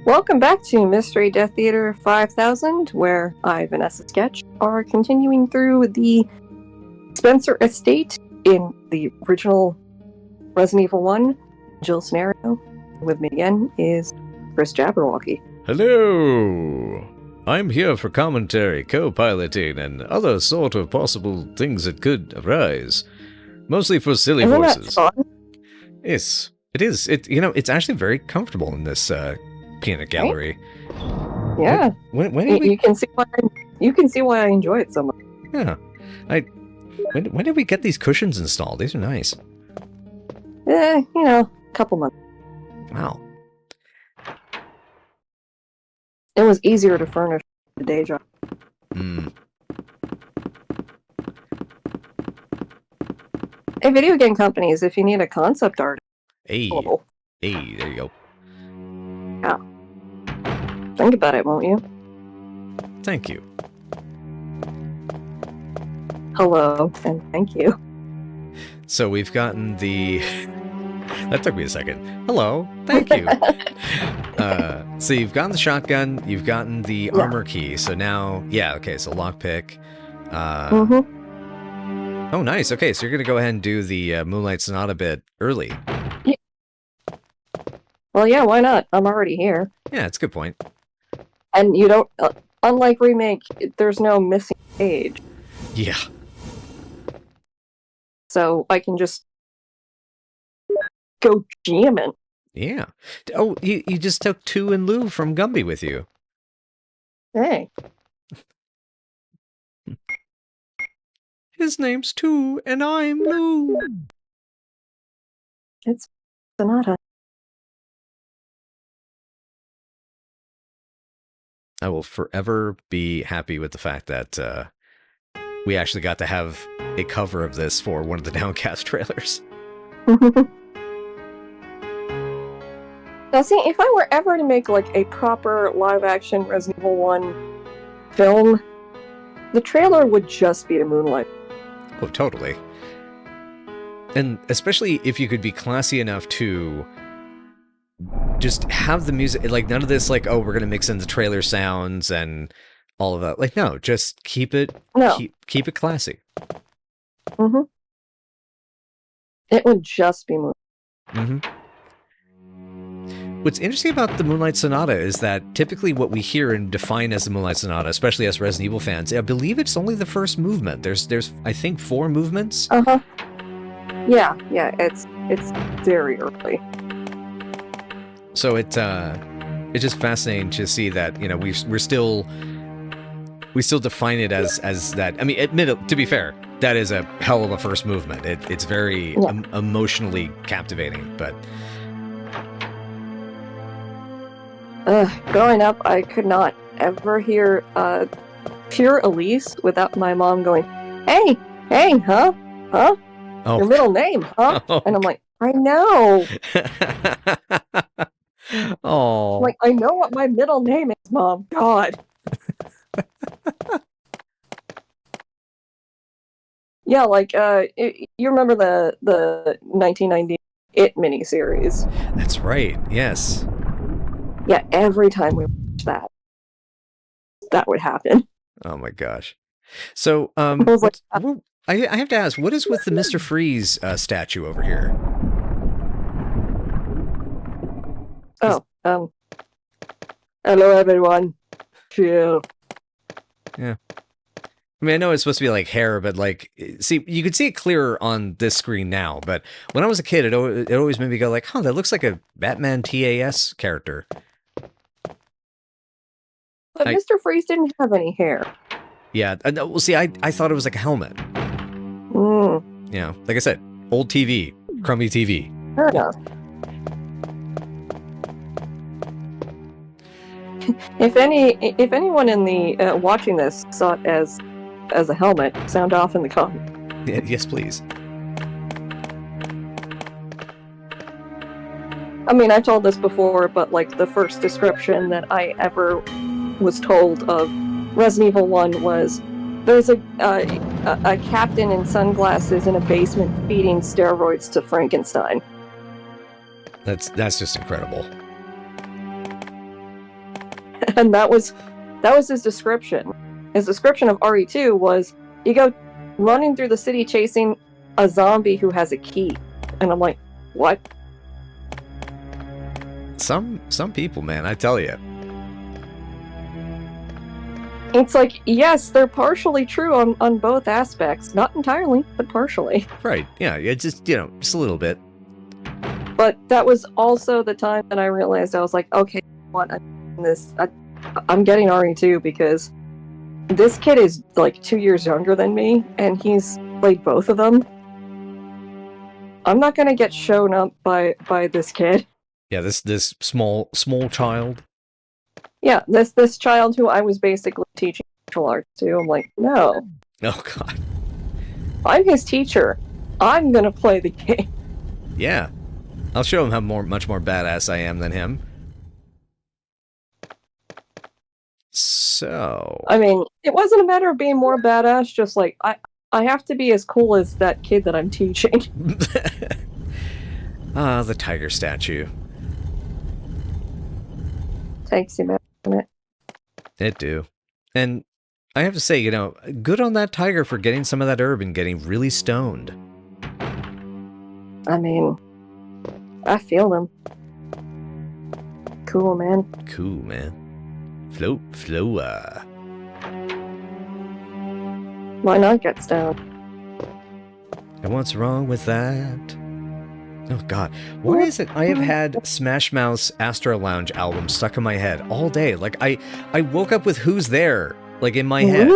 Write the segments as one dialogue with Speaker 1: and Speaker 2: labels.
Speaker 1: Welcome back to Mystery Death Theater 5000, where I, Vanessa Sketch, are continuing through the Spencer estate in the original Resident Evil 1 Jill scenario. With me again is Chris Jabberwocky.
Speaker 2: Hello! I'm here for commentary, co-piloting, and other sort of possible things that could arise. Mostly for silly
Speaker 1: Isn't
Speaker 2: voices.
Speaker 1: that fun?
Speaker 2: Yes, it is. It's actually very comfortable in this peanut gallery.
Speaker 1: Yeah.
Speaker 2: When did we...
Speaker 1: You can see why I enjoy it so much.
Speaker 2: Yeah. When did we get these cushions installed? These are nice.
Speaker 1: A couple months.
Speaker 2: Wow.
Speaker 1: It was easier to furnish the day job. Hey, video game companies, if you need a concept art,
Speaker 2: Hey,
Speaker 1: available.
Speaker 2: hey, there you go.
Speaker 1: Yeah. Think about it, won't you?
Speaker 2: Thank you.
Speaker 1: Hello, and thank you.
Speaker 2: So we've gotten the... That took me a second. Hello, thank you. So you've gotten the shotgun, you've gotten the armor key, so now... Yeah, okay, so lockpick. Oh, nice. Okay, so you're going to go ahead and do the Moonlight Sonata bit early.
Speaker 1: Yeah. Well, yeah, why not? I'm already here.
Speaker 2: Yeah, that's a good point.
Speaker 1: And you don't... unlike Remake, there's no missing page.
Speaker 2: Yeah.
Speaker 1: So I can just go jamming.
Speaker 2: Yeah. Oh, you just took 2 and Lou from Gumby with you.
Speaker 1: Hey.
Speaker 2: His name's 2, and I'm Lou.
Speaker 1: It's Sonata.
Speaker 2: I will forever be happy with the fact that we actually got to have a cover of this for one of the Downcast trailers.
Speaker 1: Now, see, if I were ever to make, like, a proper live-action Resident Evil 1 film, the trailer would just be to Moonlight.
Speaker 2: Oh, totally. And especially if you could be classy enough to just have the music, like, none of this, like, oh, we're going to mix in the trailer sounds and all of that. Like, no, just keep it, keep it classy.
Speaker 1: It would just be Moonlight.
Speaker 2: What's interesting about the Moonlight Sonata is that typically what we hear and define as the Moonlight Sonata, especially as Resident Evil fans, I believe it's only the first movement. There's I think 4 movements.
Speaker 1: Yeah, it's very early.
Speaker 2: So it's just fascinating to see that, you know, we still define it as that. I mean, to be fair, that is a hell of a first movement. It's very emotionally captivating, but.
Speaker 1: Growing up, I could not ever hear pure Elise without my mom going, hey, huh? Oh. Your middle name, huh? Oh. And I'm like, I know.
Speaker 2: Oh.
Speaker 1: Like, I know what my middle name is, Mom. God. Yeah, like, you remember the 1990 It miniseries?
Speaker 2: That's right, yes.
Speaker 1: Yeah, every time we watch that would happen.
Speaker 2: Oh my gosh. So, I have to ask, what is with the Mr. Freeze statue over here?
Speaker 1: Oh, hello everyone. Chill.
Speaker 2: Yeah. I mean, I know it's supposed to be like hair, but like, see, you can see it clearer on this screen now, but when I was a kid, it always made me go like, huh, that looks like a Batman TAS character.
Speaker 1: But Mr. Freeze didn't have any hair.
Speaker 2: Yeah, well, see, I thought it was like a helmet. Yeah, like I said, old TV, crummy TV.
Speaker 1: Fair enough. If anyone in the watching this saw it as a helmet, sound off in the comments.
Speaker 2: Yeah, yes, please.
Speaker 1: I mean, I've told this before, but like the first description that I ever was told of Resident Evil 1 was, there's a captain in sunglasses in a basement feeding steroids to Frankenstein.
Speaker 2: That's just incredible.
Speaker 1: And that was his description. His description of RE2 was, you go running through the city chasing a zombie who has a key. And I'm like, what?
Speaker 2: Some people, man, I tell you.
Speaker 1: It's like, yes, they're partially true on both aspects. Not entirely, but partially.
Speaker 2: Right, yeah, just, just a little bit.
Speaker 1: But that was also the time that I realized, I was like, okay, what? I'm getting RE2 because this kid is like 2 years younger than me, and he's played both of them. I'm not gonna get shown up by this kid.
Speaker 2: Yeah, this small child.
Speaker 1: Yeah, this child who I was basically teaching martial arts to. I'm like, no.
Speaker 2: Oh God.
Speaker 1: I'm his teacher. I'm gonna play the game.
Speaker 2: Yeah, I'll show him how much more badass I am than him. So.
Speaker 1: I mean, it wasn't a matter of being more badass. Just like I have to be as cool as that kid that I'm teaching.
Speaker 2: Ah, the tiger statue.
Speaker 1: Takes you a minute.
Speaker 2: It do. And I have to say, good on that tiger for getting some of that herb and getting really stoned.
Speaker 1: I mean, I feel them. Cool, man.
Speaker 2: Cool, man. Floa.
Speaker 1: Why not get stoned?
Speaker 2: And what's wrong with that? Oh God, why is it I have had Smash Mouth's Astro Lounge album stuck in my head all day? Like I woke up with Who's There, like in my head.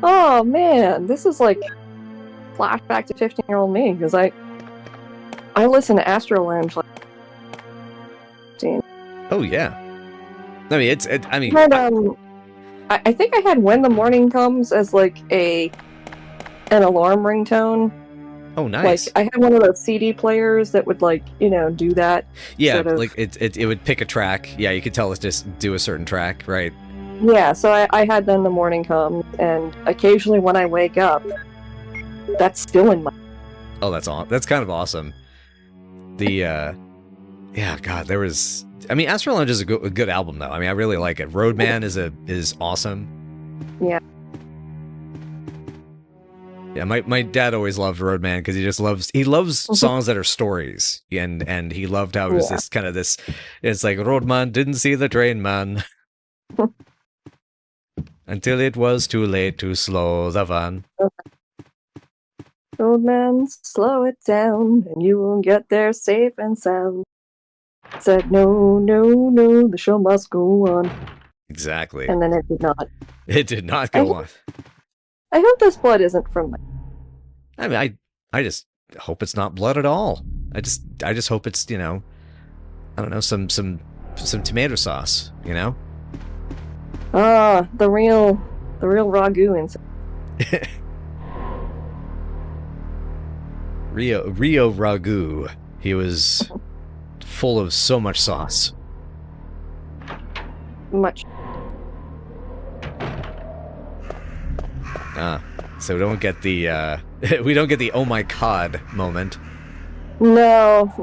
Speaker 1: Oh man, this is like flashback to 15-year-old me, because I listened to Astro Lounge like 15.
Speaker 2: Oh yeah. I mean
Speaker 1: But, I think I had When the Morning Comes as like an alarm ringtone.
Speaker 2: Oh, nice.
Speaker 1: Like, I had one of those CD players that would, like, do that.
Speaker 2: Yeah,
Speaker 1: sort of.
Speaker 2: like, it would pick a track. Yeah, you could tell it just do a certain track, right?
Speaker 1: Yeah, so I had Then the Morning Comes, and occasionally when I wake up, that's still in my...
Speaker 2: Oh, that's kind of awesome. Yeah, God, there was... I mean, Astro Lounge is a good album, though. I mean, I really like it. Roadman is awesome.
Speaker 1: Yeah.
Speaker 2: Yeah, my dad always loved Roadman because he loves songs that are stories, and he loved how it was this it's like Roadman didn't see the train man until it was too late to slow the van.
Speaker 1: Roadman, slow it down and you will get there safe and sound. Said no, the show must go on.
Speaker 2: Exactly.
Speaker 1: And then it did not.
Speaker 2: It did not go on.
Speaker 1: I hope this blood isn't from my...
Speaker 2: I mean, I just hope it's not blood at all. I just hope it's, I don't know, some tomato sauce,
Speaker 1: Ah, the real ragu inside.
Speaker 2: Rio ragu. He was full of so much sauce.
Speaker 1: Much.
Speaker 2: So we don't get the oh my god moment.
Speaker 1: No.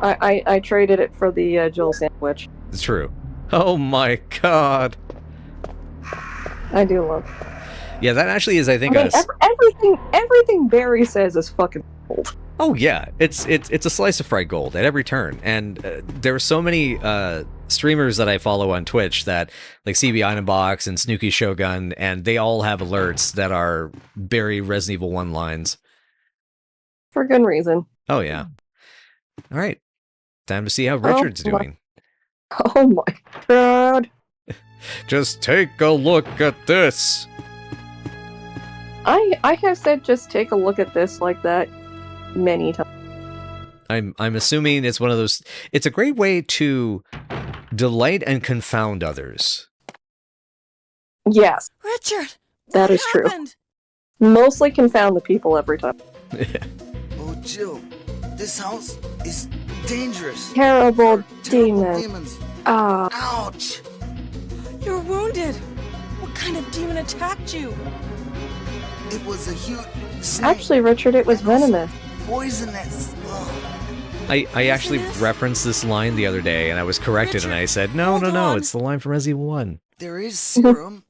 Speaker 1: I traded it for the Joel sandwich.
Speaker 2: It's true. Oh my god.
Speaker 1: I do love.
Speaker 2: Yeah, that actually is, I think,
Speaker 1: everything Barry says is fucking gold.
Speaker 2: Oh yeah, it's a slice of fried gold at every turn, and there are so many streamers that I follow on Twitch that like CB Ironbox and Snooky Shogun, and they all have alerts that are Barry Resident Evil 1 lines.
Speaker 1: For good reason.
Speaker 2: Oh yeah. All right, time to see how Richard's doing.
Speaker 1: Oh my god.
Speaker 2: Just take a look at this.
Speaker 1: I have said just take a look at this like that many times.
Speaker 2: I'm assuming it's one of those. It's a great way to delight and confound others.
Speaker 1: Yes.
Speaker 3: Richard,
Speaker 1: that is true. Mostly confound the people every time.
Speaker 4: Oh, Jill, this house is dangerous.
Speaker 1: Terrible demons. Ah.
Speaker 4: Ouch.
Speaker 3: You're wounded. What kind of demon attacked you?
Speaker 4: It was a huge snake.
Speaker 1: Actually, Richard, it was venomous.
Speaker 4: Poisonous.
Speaker 2: I actually referenced this line the other day, and I was corrected,
Speaker 3: Richard,
Speaker 2: and I said, no,
Speaker 3: hold on.
Speaker 2: it's the line from Resident Evil 1.
Speaker 4: There is serum.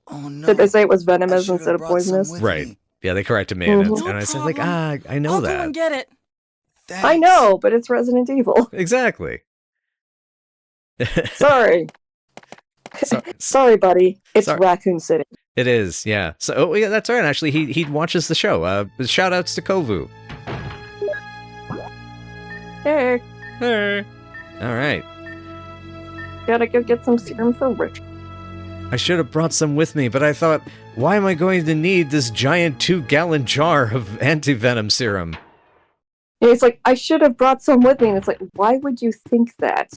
Speaker 4: Oh no.
Speaker 1: Did they say it was
Speaker 4: I
Speaker 1: venomous
Speaker 4: should have
Speaker 1: instead of
Speaker 4: brought some
Speaker 1: poisonous?
Speaker 4: with
Speaker 2: Right.
Speaker 4: me.
Speaker 2: Yeah, they corrected me,
Speaker 1: Mhm.
Speaker 2: and I said, like,
Speaker 3: problem.
Speaker 2: I know
Speaker 3: I'll
Speaker 2: that.
Speaker 3: go and get it.
Speaker 4: Thanks.
Speaker 1: I know, but it's Resident Evil.
Speaker 2: Exactly.
Speaker 1: Sorry. Sorry, buddy. It's
Speaker 2: Sorry.
Speaker 1: Raccoon City.
Speaker 2: It is, yeah. So, oh, yeah, that's right. Actually, he watches the show. Shout outs to Kovu.
Speaker 1: Hey,
Speaker 2: Hey. All right.
Speaker 1: gotta go get some serum for Rich.
Speaker 2: I should have brought some with me, but I thought, why am I going to need this giant 2-gallon jar of anti-venom serum?
Speaker 1: And he's like, I should have brought some with me. And it's like, why would you think that?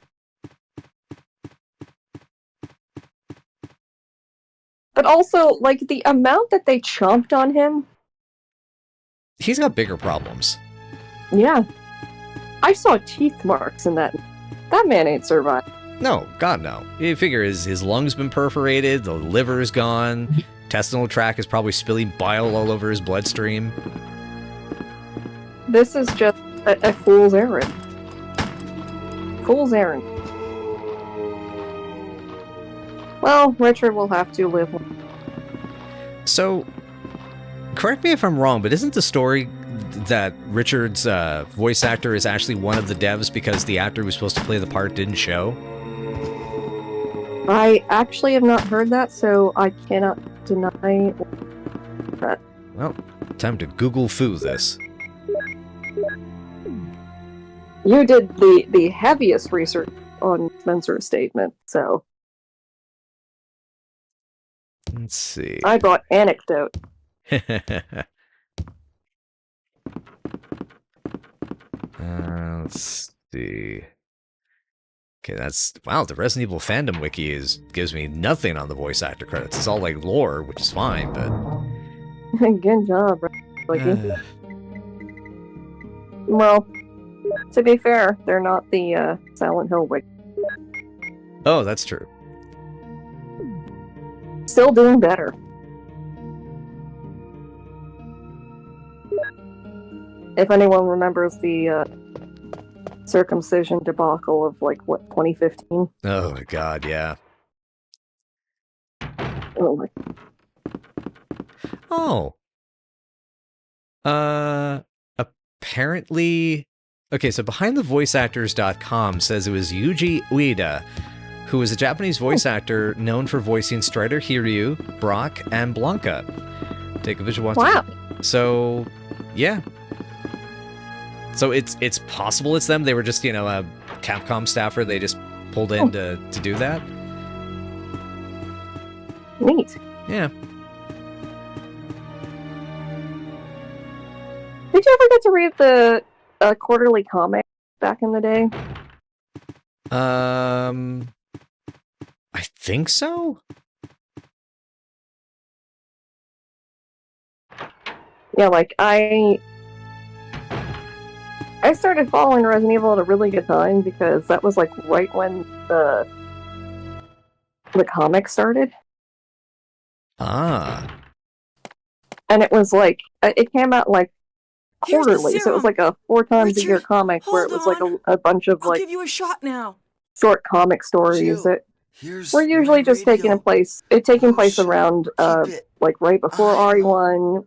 Speaker 1: But also, like, the amount that they chomped on him,
Speaker 2: He's got bigger problems.
Speaker 1: yeah. I saw teeth marks in that. That man ain't survived.
Speaker 2: No, God, no. You figure his lungs been perforated, the liver is gone, intestinal tract is probably spilling bile all over his bloodstream.
Speaker 1: This is just a fool's errand. Fool's errand. Well, Richard will have to live with.
Speaker 2: So, correct me if I'm wrong, but isn't the story that Richard's voice actor is actually one of the devs because the actor who was supposed to play the part didn't show?
Speaker 1: I actually have not heard that, so I cannot deny that.
Speaker 2: Well, time to Google foo this.
Speaker 1: You did the heaviest research on Spencer's statement, so
Speaker 2: Let's see.
Speaker 1: I brought anecdote.
Speaker 2: Let's see. Okay, that's wow. The Resident Evil fandom wiki gives me nothing on the voice actor credits. It's all like lore, which is fine, but
Speaker 1: Good job, Ricky. Well, to be fair, they're not the Silent Hill wiki.
Speaker 2: oh, that's true.
Speaker 1: Still doing better. If anyone remembers the circumcision debacle of, like, what, 2015?
Speaker 2: Oh my god, yeah.
Speaker 1: Oh, my.
Speaker 2: Oh. Apparently... Okay, so behindthevoiceactors.com says it was Yuji Ueda, who was a Japanese voice actor known for voicing Strider Hiryu, Brock, and Blanca. Take a visual watch.
Speaker 1: Wow.
Speaker 2: So, yeah. So it's possible it's them. They were just, a Capcom staffer they just pulled in to do that.
Speaker 1: Neat.
Speaker 2: Yeah.
Speaker 1: Did you ever get to read the quarterly comic back in the day?
Speaker 2: I think so.
Speaker 1: Yeah, like, I started following Resident Evil at a really good time because that was, like, right when the comic started.
Speaker 2: Ah.
Speaker 1: And it was, like, it came out, like,
Speaker 3: Here's the
Speaker 1: quarterly, so it was,
Speaker 3: serum.
Speaker 1: like, a 4 times a year
Speaker 3: Richard,
Speaker 1: comic where it
Speaker 3: hold
Speaker 1: was, like,
Speaker 3: on.
Speaker 1: a bunch of,
Speaker 3: I'll
Speaker 1: like,
Speaker 3: give you a shot now.
Speaker 1: short comic stories
Speaker 4: Jill,
Speaker 1: that
Speaker 4: here's
Speaker 1: were usually
Speaker 4: my
Speaker 1: just
Speaker 4: radio.
Speaker 1: taking place
Speaker 4: Shh,
Speaker 1: around,
Speaker 4: keep it.
Speaker 1: like, right before
Speaker 4: I
Speaker 1: RE1,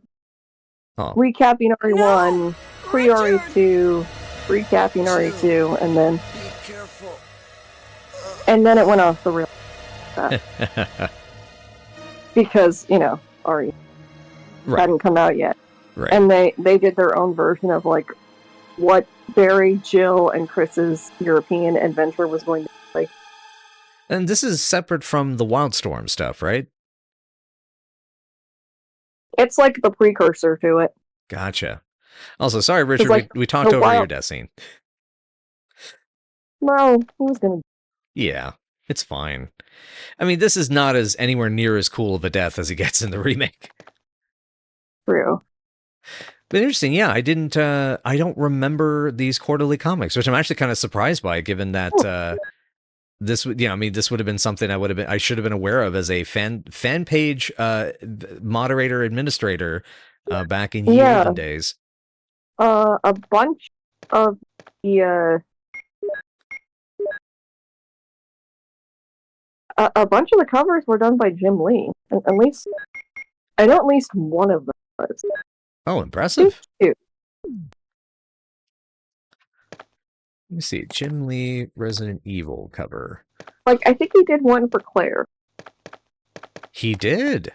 Speaker 2: Oh.
Speaker 1: recapping RE1,
Speaker 3: No!
Speaker 1: pre-RE2, recapping RE2, and then
Speaker 4: Be careful.
Speaker 1: it went off the rails because, RE
Speaker 2: Right.
Speaker 1: hadn't come out yet.
Speaker 2: Right.
Speaker 1: And they did their own version of, like, what Barry, Jill, and Chris's European adventure was going to be like.
Speaker 2: And this is separate from the Wildstorm stuff, right?
Speaker 1: It's like the precursor to it.
Speaker 2: Gotcha. Also, sorry, Richard,
Speaker 1: like,
Speaker 2: we talked
Speaker 1: the
Speaker 2: over your
Speaker 1: Wild-
Speaker 2: death scene.
Speaker 1: No, he was gonna.
Speaker 2: Yeah, it's fine. I mean, this is not as anywhere near as cool of a death as he gets in the remake.
Speaker 1: True.
Speaker 2: But interesting, yeah. I don't remember these quarterly comics, which I'm actually kind of surprised by, given that this would, this would have been something I should have been aware of as a fan page moderator administrator back in the olden days.
Speaker 1: A bunch of the a bunch of the covers were done by Jim Lee. At least I know at least one of them was.
Speaker 2: Oh, impressive.
Speaker 1: Two.
Speaker 2: Let me see. Jim Lee Resident Evil cover.
Speaker 1: Like, I think he did one for Claire.
Speaker 2: He did.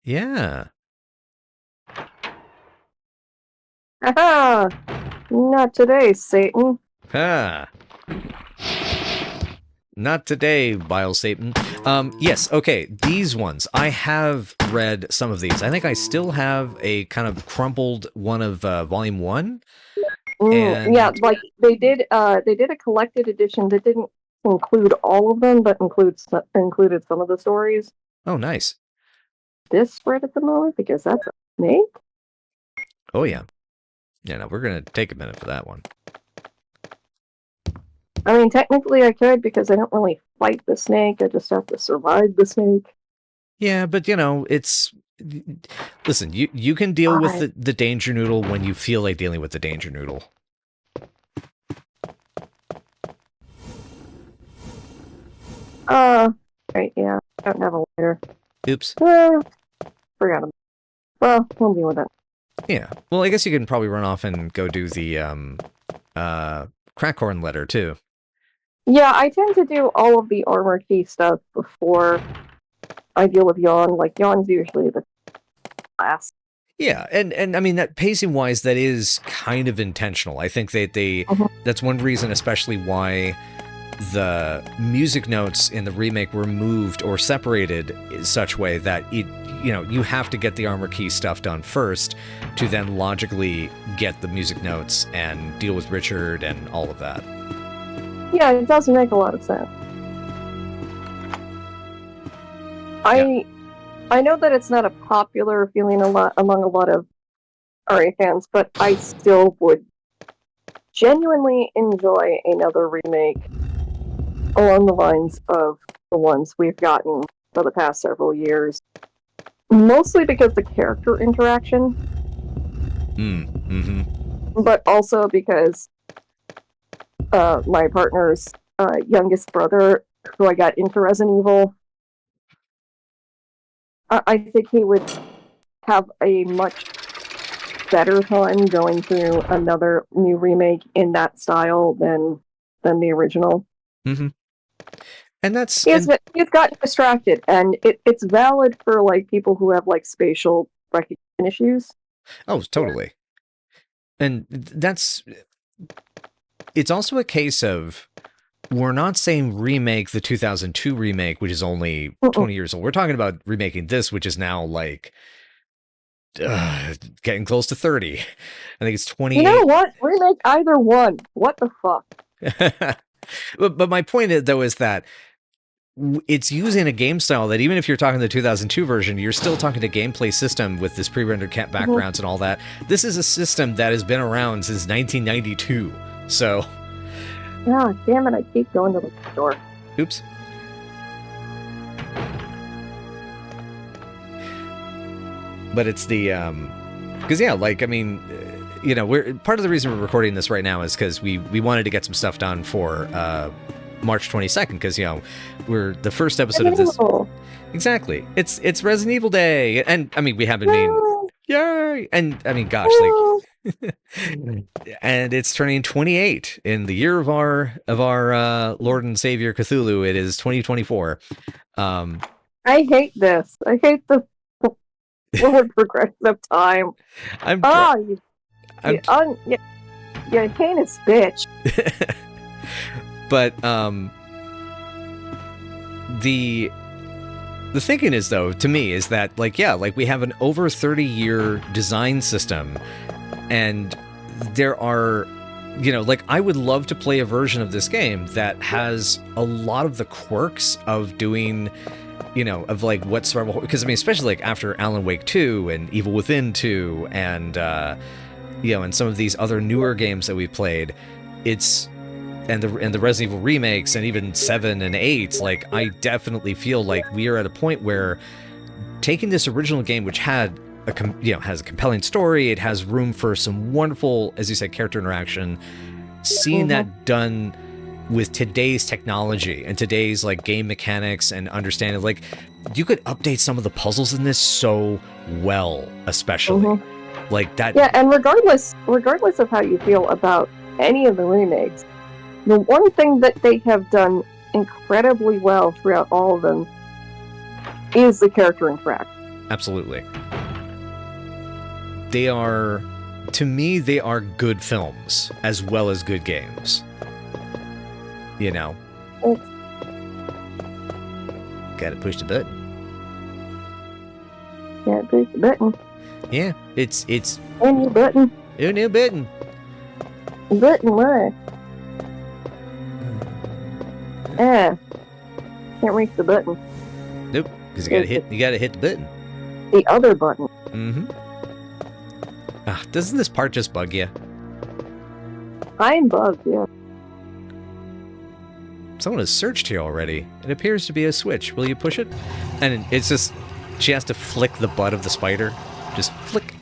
Speaker 2: Yeah.
Speaker 1: Haha! Not today, Satan.
Speaker 2: Ah. Not today, Bile Satan. Yes, okay, these ones. I have read some of these. I think I still have a kind of crumpled one of Volume 1. And...
Speaker 1: yeah, like, they did a collected edition that didn't include all of them, but included some of the stories.
Speaker 2: Oh, nice.
Speaker 1: This spread at the moment, because that's a snake?
Speaker 2: Oh, yeah. Yeah, no, we're going to take a minute for that one.
Speaker 1: I mean, technically I could, because I don't really fight the snake, I just have to survive the snake.
Speaker 2: Yeah, but, you know, it's... Listen, you can deal with the Danger Noodle when you feel like dealing with the Danger Noodle.
Speaker 1: Right, yeah, I don't have a lighter.
Speaker 2: Oops.
Speaker 1: Forgot about it. Well, we'll deal with it.
Speaker 2: Yeah, well, I guess you can probably run off and go do the, Crackhorn letter, too.
Speaker 1: Yeah, I tend to do all of the armor key stuff before I deal with Yawn. Like, Yawn's usually the last.
Speaker 2: Yeah, and I mean, that pacing-wise, that is kind of intentional. I think they that's one reason especially why the music notes in the remake were moved or separated in such way that it, you know, you have to get the armor key stuff done first to then logically get the music notes and deal with Richard and all of that.
Speaker 1: Yeah, it does make a lot of sense. I know that it's not a popular feeling among a lot of RA fans, but I still would genuinely enjoy another remake along the lines of the ones we've gotten for the past several years. Mostly because the character interaction. But also because my partner's youngest brother, who I got into Resident Evil, I think he would have a much better time going through another new remake in that style than the original.
Speaker 2: And that's...
Speaker 1: He's gotten distracted, and it's valid for like people who have like spatial recognition issues.
Speaker 2: Oh, totally. And that's... It's also a case of, we're not saying remake the 2002 remake, which is only 20 years old. We're talking about remaking this, which is now like getting close to 30. I think it's 28.
Speaker 1: You know what? Remake either one. What the fuck?
Speaker 2: But my point, though, is that it's using a game style that even if you're talking the 2002 version, you're still talking to gameplay system with this pre-rendered backgrounds and all that. This is a system that has been around since 1992. So...
Speaker 1: Ah, damn it, I keep going to the store.
Speaker 2: Oops. But it's the, because yeah, like, I mean, you know, we're, part of the reason we're recording this right now is because we wanted to get some stuff done for, March 22nd, because, you know, we're the first episode of this. Exactly. It's Resident Evil Day. And, I mean, we haven't been, yay! And, I mean, gosh, like, and it's turning 28 in the year of our Lord and Savior Cthulhu. It is 2024.
Speaker 1: I hate this. I hate the forward progression of time. You heinous bitch.
Speaker 2: But the thinking is, though, to me, is that, like, yeah, like we have an over 30-year design system. And there are, you know, like, I would love to play a version of this game that has a lot of the quirks of doing, you know, of like what survival, because I mean, especially like after Alan Wake 2 and Evil Within 2 and, you know, and some of these other newer games that we played, it's, and the Resident Evil remakes and even 7 and 8, like, I definitely feel like we are at a point where taking this original game, which had has a compelling story. It has room for some wonderful, as you said, character interaction. Seeing that done with today's technology and today's like game mechanics and understanding, like you could update some of the puzzles in this so well, especially like that.
Speaker 1: Yeah, and regardless of how you feel about any of the remakes, the one thing that they have done incredibly well throughout all of them is the character interaction.
Speaker 2: Absolutely. They are, to me, they are good films as well as good games. You know? Gotta push the button.
Speaker 1: Yeah, push the button.
Speaker 2: Yeah, it's...
Speaker 1: A new button.
Speaker 2: A new button.
Speaker 1: Button what? Can't reach the button.
Speaker 2: Nope, because you gotta hit the button.
Speaker 1: The other button.
Speaker 2: Doesn't this part just bug you?
Speaker 1: I'm bugged, yeah.
Speaker 2: Someone has searched here already. It appears to be a switch. Will you push it? And it's just, she has to flick the butt of the spider. Just flick.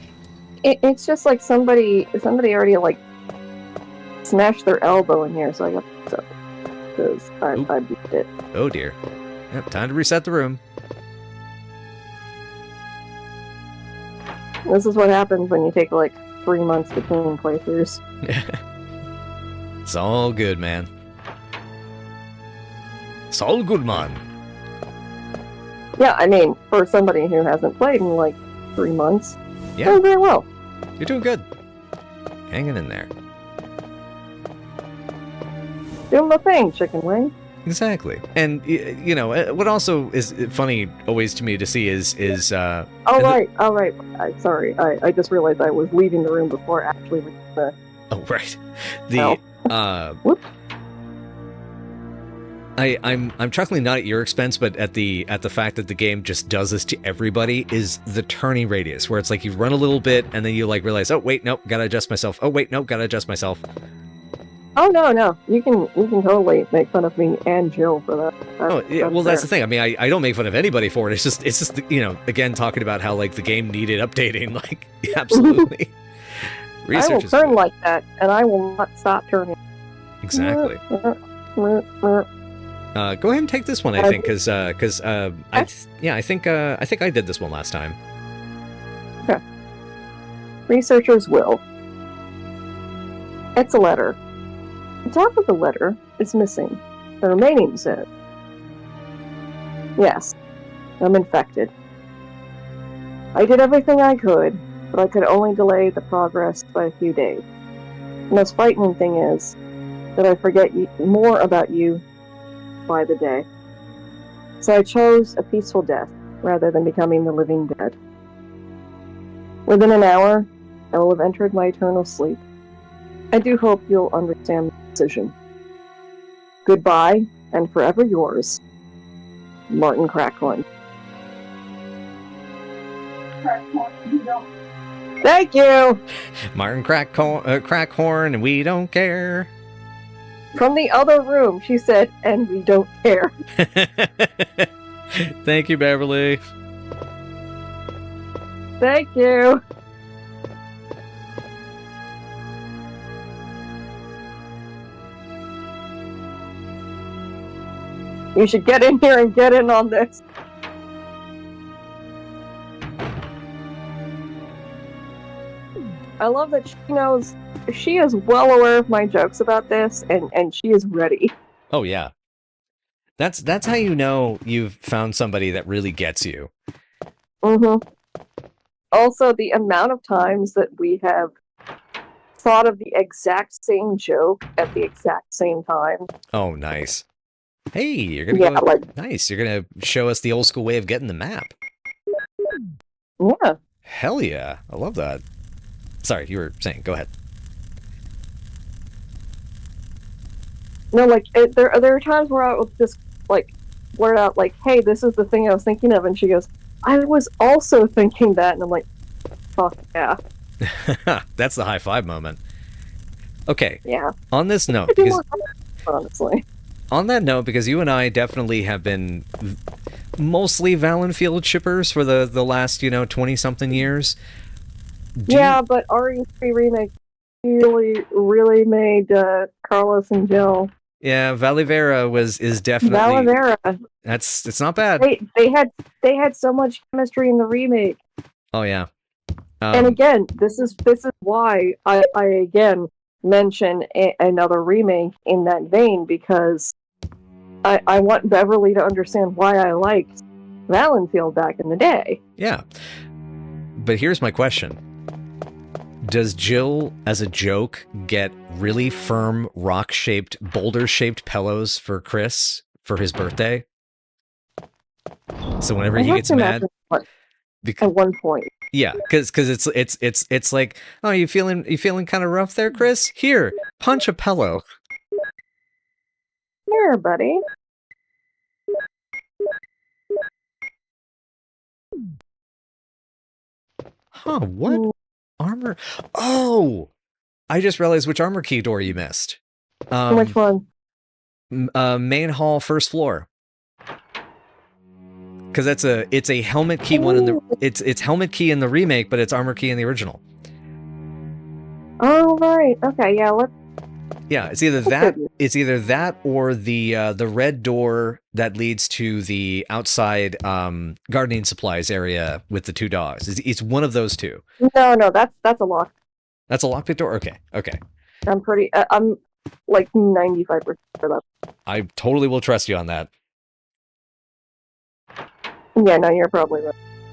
Speaker 1: It's just like somebody already like smashed their elbow in here, so I got to because I beat it.
Speaker 2: Oh dear. Yep, time to reset the room.
Speaker 1: This is what happens when you take like 3 months between playthroughs.
Speaker 2: It's all good, man. It's all good, man.
Speaker 1: Yeah, I mean, for somebody who hasn't played in like 3 months, doing very well.
Speaker 2: You're doing good. Hanging in there.
Speaker 1: Doing the thing, chicken wing.
Speaker 2: Exactly. And, you know, what also is funny always to me to see is
Speaker 1: all right. Sorry, I just realized I was leaving the room before actually the...
Speaker 2: Oh, right.
Speaker 1: Whoops.
Speaker 2: I'm chuckling not at your expense, but at the fact that the game just does this to everybody, is the turning radius, where it's like you run a little bit and then you like realize, oh wait, nope, gotta adjust myself. Oh wait, nope, gotta adjust myself.
Speaker 1: Oh no, you can totally make fun of me and Jill for that.
Speaker 2: That's the thing. I mean, I don't make fun of anybody for it. It's just you know, again, talking about how like the game needed updating. Like, absolutely.
Speaker 1: I will turn like that, and I will not stop turning.
Speaker 2: Exactly. Go ahead and take this one, I think, because I think I did this one last time.
Speaker 1: Okay. Researcher's will. It's a letter. The top of the letter is missing. The remaining said, "Yes, I'm infected. I did everything I could, but I could only delay the progress by a few days. The most frightening thing is that I forget more about you by the day. So I chose a peaceful death rather than becoming the living dead. Within an hour, I will have entered my eternal sleep. I do hope you'll understand my decision. Goodbye, and forever yours, Martin Crackhorn." Thank you!
Speaker 2: Martin Crackhorn, we don't care.
Speaker 1: From the other room, she said, "And we don't care."
Speaker 2: Thank you, Beverly.
Speaker 1: Thank you. You should get in here and get in on this. I love that she knows, she is well aware of my jokes about this, and she is ready.
Speaker 2: Oh yeah. That's how you know you've found somebody that really gets you.
Speaker 1: Also, the amount of times that we have thought of the exact same joke at the exact same time.
Speaker 2: Oh, nice. Hey, you're gonna nice. You're gonna show us the old school way of getting the map.
Speaker 1: Yeah.
Speaker 2: Hell yeah. I love that. Sorry, you were saying. Go ahead.
Speaker 1: No, like, there are times where I will just, like, blurt out, like, "Hey, this is the thing I was thinking of," and she goes, "I was also thinking that," and I'm like, fuck yeah.
Speaker 2: That's the high five moment. Okay.
Speaker 1: Yeah.
Speaker 2: On this note, because,
Speaker 1: honestly.
Speaker 2: on that note, because you and I definitely have been mostly Valenfield shippers for the last 20-something years.
Speaker 1: Yeah, but RE3 Remake really made Carlos and Jill.
Speaker 2: Yeah, Valivera is definitely
Speaker 1: Valavera.
Speaker 2: it's not bad.
Speaker 1: They had so much chemistry in the remake.
Speaker 2: Oh yeah.
Speaker 1: And again, this is why I again mention another remake in that vein, because I want Beverly to understand why I liked Valenfield back in the day.
Speaker 2: Yeah. But here's my question. Does Jill, as a joke, get really firm, rock-shaped, boulder-shaped pillows for Chris for his birthday? So whenever he gets mad,
Speaker 1: at one point.
Speaker 2: Yeah, because it's like, oh, you feeling kind of rough there, Chris? Here, punch a pillow.
Speaker 1: Here, buddy.
Speaker 2: Huh, what? Armor? Oh! I just realized which armor key door you missed.
Speaker 1: Which one?
Speaker 2: Main hall, first floor. Because it's a helmet key one in the it's helmet key in the remake, but it's armor key in the original.
Speaker 1: Oh right, okay, yeah.
Speaker 2: Yeah, it's either that or the red door that leads to the outside gardening supplies area with the two dogs. It's one of those two.
Speaker 1: No, that's a lock.
Speaker 2: That's a lockpick door. Okay.
Speaker 1: I'm like 95% for that.
Speaker 2: I totally will trust you on that.
Speaker 1: Yeah, no, you're probably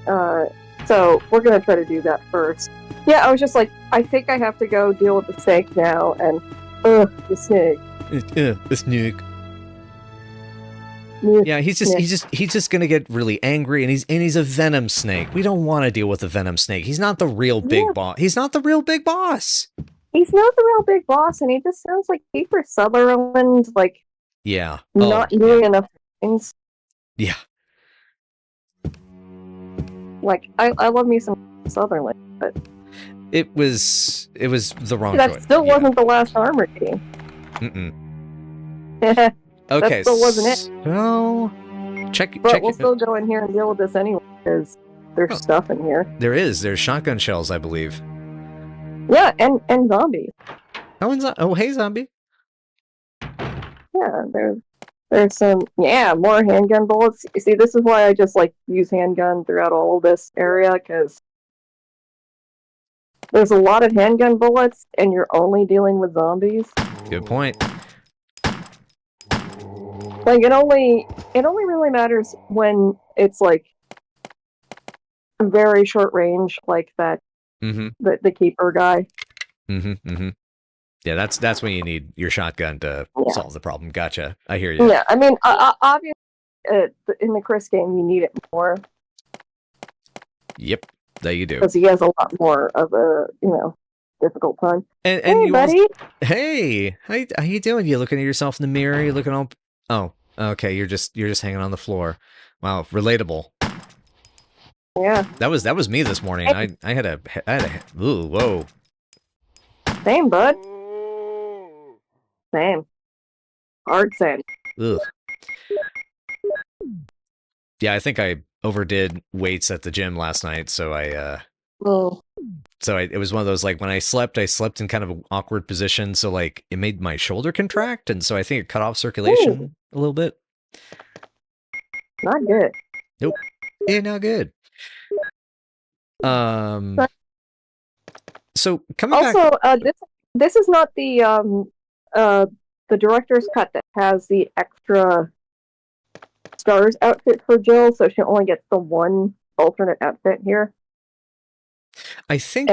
Speaker 1: right. So we're gonna try to do that first. Yeah, I was just like, I think I have to go deal with the snake now, and the snake.
Speaker 2: The snake. Yeah, he's just gonna get really angry, and he's a venom snake. We don't want to deal with a venom snake. He's not the real big boss. He's not the real big boss.
Speaker 1: He's not the real big boss, and he just sounds like Kiefer Sutherland, like not doing enough things.
Speaker 2: Yeah.
Speaker 1: Like I love me some Sutherland, but
Speaker 2: it was the wrong
Speaker 1: that
Speaker 2: choice.
Speaker 1: still wasn't the last armor key.
Speaker 2: Okay,
Speaker 1: that still wasn't it.
Speaker 2: So
Speaker 1: But we'll still go in here and deal with this anyway, because there's stuff in here.
Speaker 2: There's shotgun shells, I believe.
Speaker 1: Yeah, and zombies.
Speaker 2: Oh, hey, zombie.
Speaker 1: Yeah, there's some more handgun bullets. You see, this is why I just use handgun throughout all of this area, because there's a lot of handgun bullets, and you're only dealing with zombies.
Speaker 2: Good point.
Speaker 1: Like it only really matters when it's like very short range, like that. The keeper guy.
Speaker 2: Yeah, that's when you need your shotgun to solve the problem. Gotcha. I hear you.
Speaker 1: Yeah, I mean, obviously, in the Chris game, you need it more.
Speaker 2: Yep, that you do.
Speaker 1: Because he has a lot more of a difficult time.
Speaker 2: And
Speaker 1: hey,
Speaker 2: you
Speaker 1: buddy.
Speaker 2: Hey, how you doing? You looking at yourself in the mirror? You looking all? Oh, okay. You're just hanging on the floor. Wow, relatable.
Speaker 1: Yeah.
Speaker 2: That was me this morning. I had a ooh, whoa.
Speaker 1: Same, bud. Same. Hard same.
Speaker 2: Ugh. Yeah, I think I overdid weights at the gym last night, so it was one of those, like, when I slept in kind of an awkward position, so like it made my shoulder contract, and so I think it cut off circulation a little bit.
Speaker 1: Not good.
Speaker 2: Nope. Yeah, not good. So coming
Speaker 1: back.
Speaker 2: Also,
Speaker 1: this is not the director's cut that has the extra stars outfit for Jill, so she only gets the one alternate outfit here.
Speaker 2: I think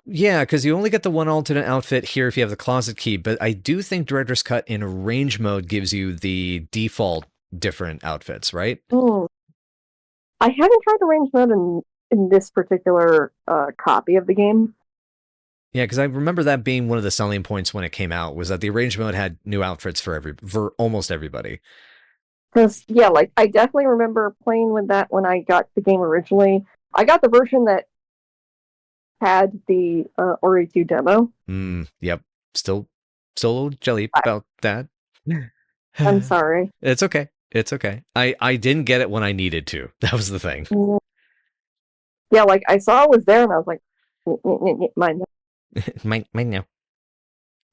Speaker 2: because you only get the one alternate outfit here if you have the closet key, but I do think director's cut in range mode gives you the default different outfits, right?
Speaker 1: I haven't tried the range mode in this particular copy of the game.
Speaker 2: Yeah, because I remember that being one of the selling points when it came out, was that the arrange mode had new outfits for almost everybody.
Speaker 1: Because, I definitely remember playing with that when I got the game originally. I got the version that had the RE2 demo.
Speaker 2: Yep. Still jelly about that.
Speaker 1: I'm sorry.
Speaker 2: It's okay. It's okay. I didn't get it when I needed to. That was the thing.
Speaker 1: Yeah, like I saw it was there, and I was like, mine.
Speaker 2: Mine now.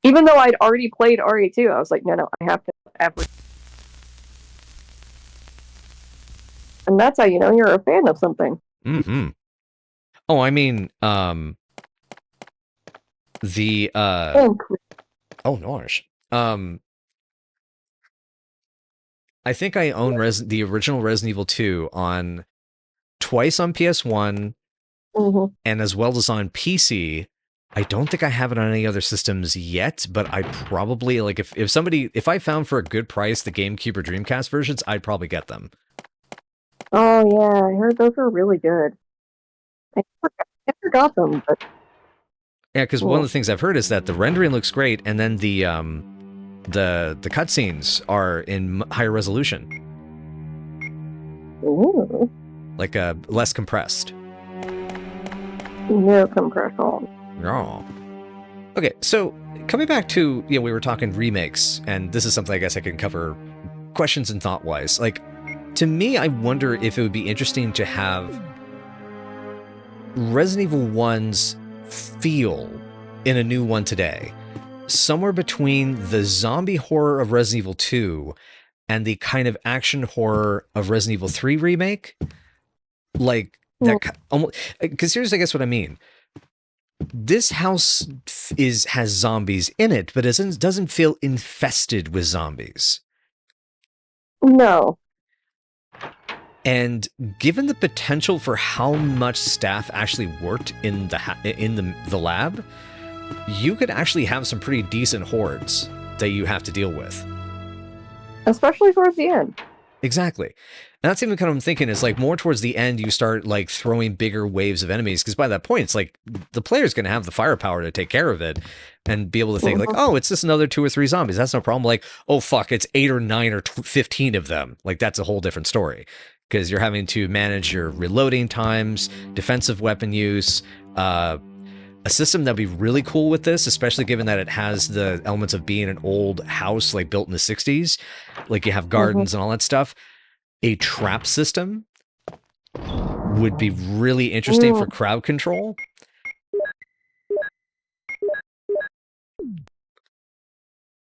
Speaker 1: Even though I'd already played RE2, I was like, no, I have to have. And that's how you know you're a fan of something.
Speaker 2: Mm-hmm. Oh, I mean, the oh gosh. I think I own the original Resident Evil 2 on twice on PS1 and as well as on PC. I don't think I have it on any other systems yet, but I probably, like, if I found for a good price the GameCube or Dreamcast versions, I'd probably get them.
Speaker 1: Oh yeah, I heard those are really good. I forgot them, but
Speaker 2: yeah, because one of the things I've heard is that the rendering looks great, and then the cutscenes are in higher resolution, like less compressed.
Speaker 1: No compression.
Speaker 2: Oh. Okay, so coming back to, we were talking remakes, and this is something I guess I can cover questions and thought-wise. Like, to me, I wonder if it would be interesting to have Resident Evil 1's feel in a new one today. Somewhere between the zombie horror of Resident Evil 2 and the kind of action horror of Resident Evil 3 remake. Like, that almost, because here's, I guess, what I mean. This house has zombies in it, but it doesn't feel infested with zombies.
Speaker 1: No.
Speaker 2: And given the potential for how much staff actually worked in the lab, you could actually have some pretty decent hordes that you have to deal with.
Speaker 1: Especially towards the end.
Speaker 2: Exactly. And that's even kind of what I'm thinking is, like, more towards the end, you start, like, throwing bigger waves of enemies, because by that point, it's like the player's going to have the firepower to take care of it and be able to think, like, oh, it's just another 2 or 3 zombies. That's no problem. Like, oh, fuck, it's 8 or 9 or 15 of them. Like, that's a whole different story, because you're having to manage your reloading times, defensive weapon use, a system that'd be really cool with this, especially given that it has the elements of being an old house, like, built in the 60s. Like, you have gardens and all that stuff. A trap system would be really interesting for crowd control.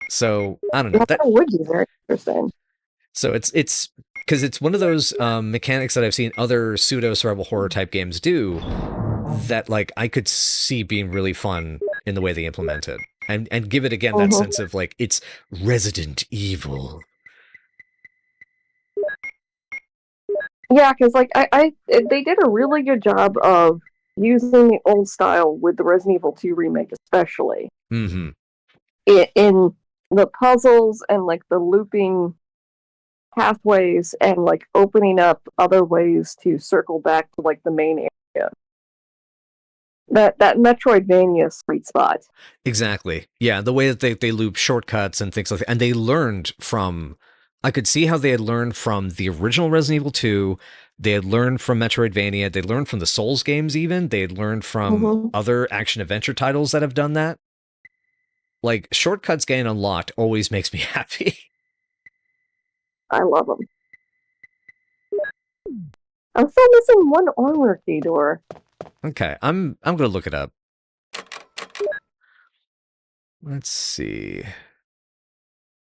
Speaker 2: So, I don't know.
Speaker 1: That would be very interesting.
Speaker 2: So it's because it's one of those mechanics that I've seen other pseudo survival horror type games do that, like, I could see being really fun in the way they implement it, and give it again that sense of, like, it's Resident Evil.
Speaker 1: Yeah, because, like, they did a really good job of using the old style with the Resident Evil 2 remake, especially.
Speaker 2: Mm-hmm.
Speaker 1: In the puzzles and, like, the looping pathways and, like, opening up other ways to circle back to, like, the main area. That Metroidvania sweet spot.
Speaker 2: Exactly. Yeah, the way that they loop shortcuts and things like that. And they learned from... I could see how they had learned from the original Resident Evil 2. They had learned from Metroidvania. They learned from the Souls games even. They had learned from other action-adventure titles that have done that. Like, shortcuts getting unlocked always makes me happy.
Speaker 1: I love them. I'm still missing one armor key door.
Speaker 2: Okay, I'm gonna look it up. Let's see.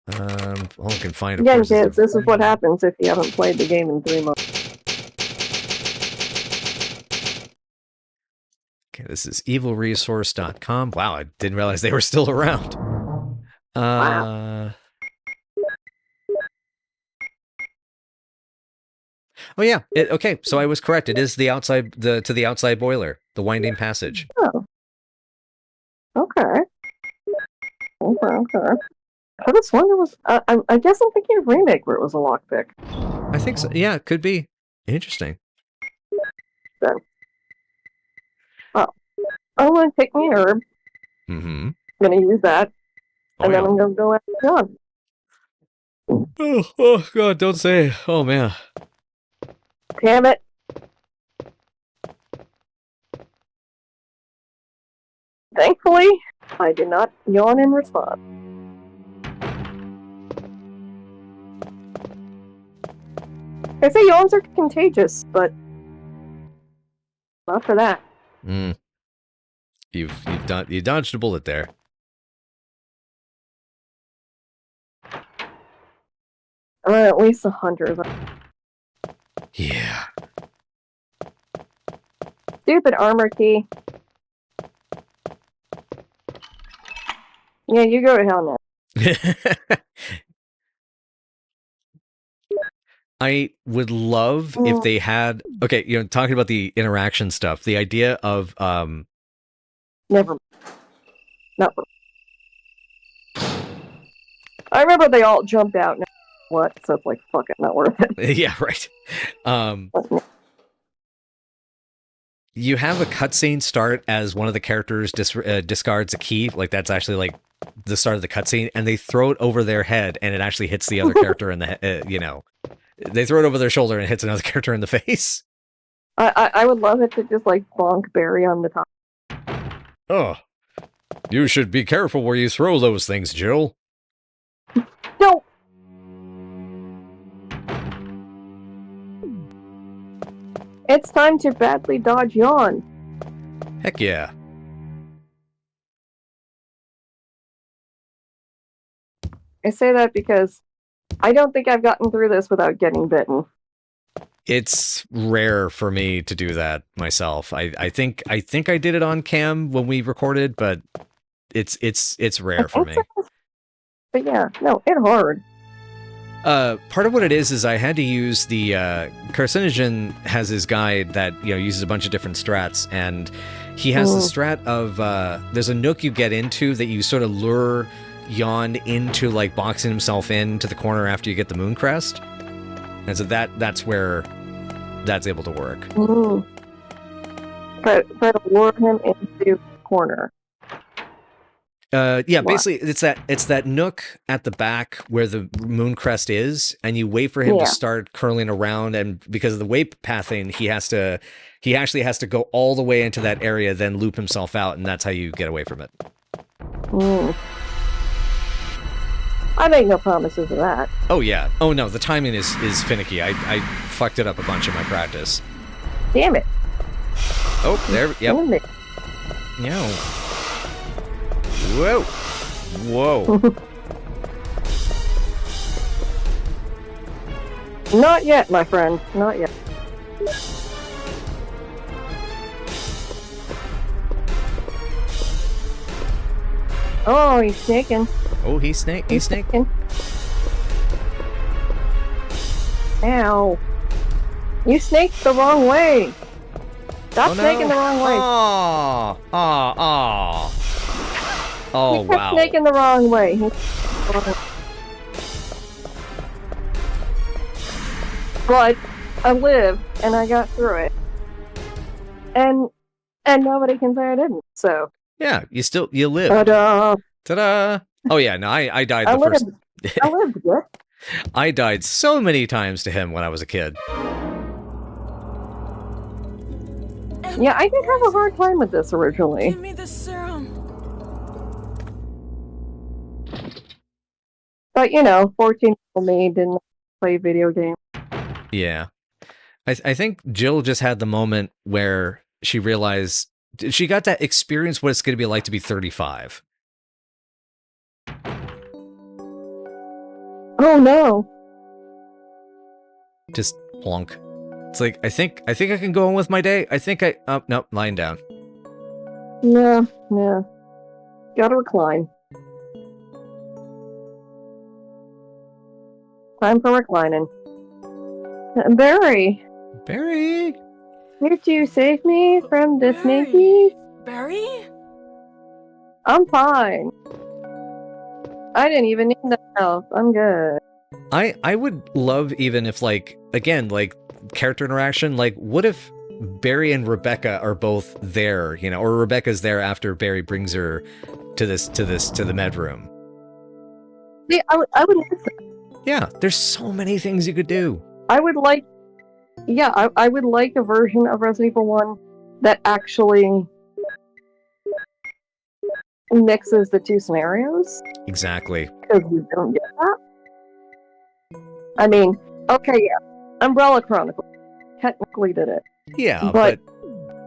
Speaker 2: All I can find.
Speaker 1: Again, kids, this is what happens if you haven't played the game in 3 months.
Speaker 2: Okay, this is evilresource.com. Wow, I didn't realize they were still around.
Speaker 1: Wow.
Speaker 2: Oh yeah. Okay, so I was correct. It is the outside to the outside boiler, the winding passage.
Speaker 1: Oh. Okay. Okay. I just wonder was I guess I'm thinking of remake where it was a lockpick.
Speaker 2: I think so. Yeah, it could be interesting.
Speaker 1: So. Oh. I'm gonna take me an herb.
Speaker 2: Mm-hmm.
Speaker 1: I'm gonna use that. And then I'm gonna go after John.
Speaker 2: Oh god, don't say it. Oh man.
Speaker 1: Damn it. Thankfully, I did not yawn in response. They say yawns are contagious, but not for that.
Speaker 2: You dodged a bullet there.
Speaker 1: At least 100.
Speaker 2: Yeah.
Speaker 1: Stupid armor key. Yeah, you go to hell now.
Speaker 2: I would love if they had, okay, talking about the interaction stuff, the idea of
Speaker 1: Never. Not. I remember they all jumped out. And what? So it's like, fuck it, not worth it.
Speaker 2: yeah, right. You have a cutscene start as one of the characters discards a key, like that's actually like the start of the cutscene, and they throw it over their head, and it actually hits the other character in the they throw it over their shoulder and it hits another character in the face.
Speaker 1: I would love it to just like bonk Barry on the top.
Speaker 2: Oh, you should be careful where you throw those things, Jill.
Speaker 1: No. It's time to badly dodge yawn.
Speaker 2: Heck yeah.
Speaker 1: I say that because I don't think I've gotten through this without getting bitten.
Speaker 2: It's rare for me to do that myself. I think I did it on cam when we recorded, but it's rare for me.
Speaker 1: But yeah, no, it's hard.
Speaker 2: Part of what it is I had to use the Carcinogen has his guide that uses a bunch of different strats, and he has the strat of there's a nook you get into that you sort of lure Yawn into like boxing himself into the corner after you get the moon crest, and so that's where that's able to work.
Speaker 1: Try to lure him into the corner.
Speaker 2: Yeah, basically it's that nook at the back where the moon crest is, and you wait for him to start curling around, and because of the wave pathing, he actually has to go all the way into that area, then loop himself out, and that's how you get away from it.
Speaker 1: I make no promises of that.
Speaker 2: Oh yeah. Oh no, the timing is finicky. I fucked it up a bunch in my practice.
Speaker 1: Damn it.
Speaker 2: Oh, there. Yep.
Speaker 1: Damn it.
Speaker 2: No. Whoa. Whoa.
Speaker 1: Not yet, my friend. Not yet. Oh, he's snaking.
Speaker 2: Oh, he's snaking.
Speaker 1: Ow. You snaked the wrong way. Stop snaking the wrong way.
Speaker 2: Oh,
Speaker 1: he kept snaking the wrong way. But I lived, and I got through it. And nobody can say I didn't, so.
Speaker 2: Yeah, you lived.
Speaker 1: Ta-da!
Speaker 2: Ta-da! Oh yeah, no, I died the first.
Speaker 1: I lived, yeah.
Speaker 2: I died so many times to him when I was a kid.
Speaker 1: Yeah, I did have a hard time with this originally.
Speaker 3: Give me the serum.
Speaker 1: But 14-year-old me didn't play video games.
Speaker 2: Yeah. I think Jill just had the moment where she realized she got to experience what it's going to be like to be 35.
Speaker 1: Oh no.
Speaker 2: Just plonk. It's like, I think I can go on with my day. Oh, no, lying down.
Speaker 1: Yeah. Gotta recline. Time for reclining. Barry! Did you save me from the snakies?
Speaker 3: Barry?
Speaker 1: I'm fine. I didn't even need the help. I'm good.
Speaker 2: I would love, even if again, character interaction, what if Barry and Rebecca are both there, or Rebecca's there after Barry brings her to the med room.
Speaker 1: Yeah, I would like that.
Speaker 2: Yeah, there's so many things you could do.
Speaker 1: I would like a version of Resident Evil 1 that actually mixes the two scenarios.
Speaker 2: Exactly.
Speaker 1: Because we don't get that. I mean, okay, yeah. Umbrella Chronicles technically did it.
Speaker 2: Yeah,
Speaker 1: But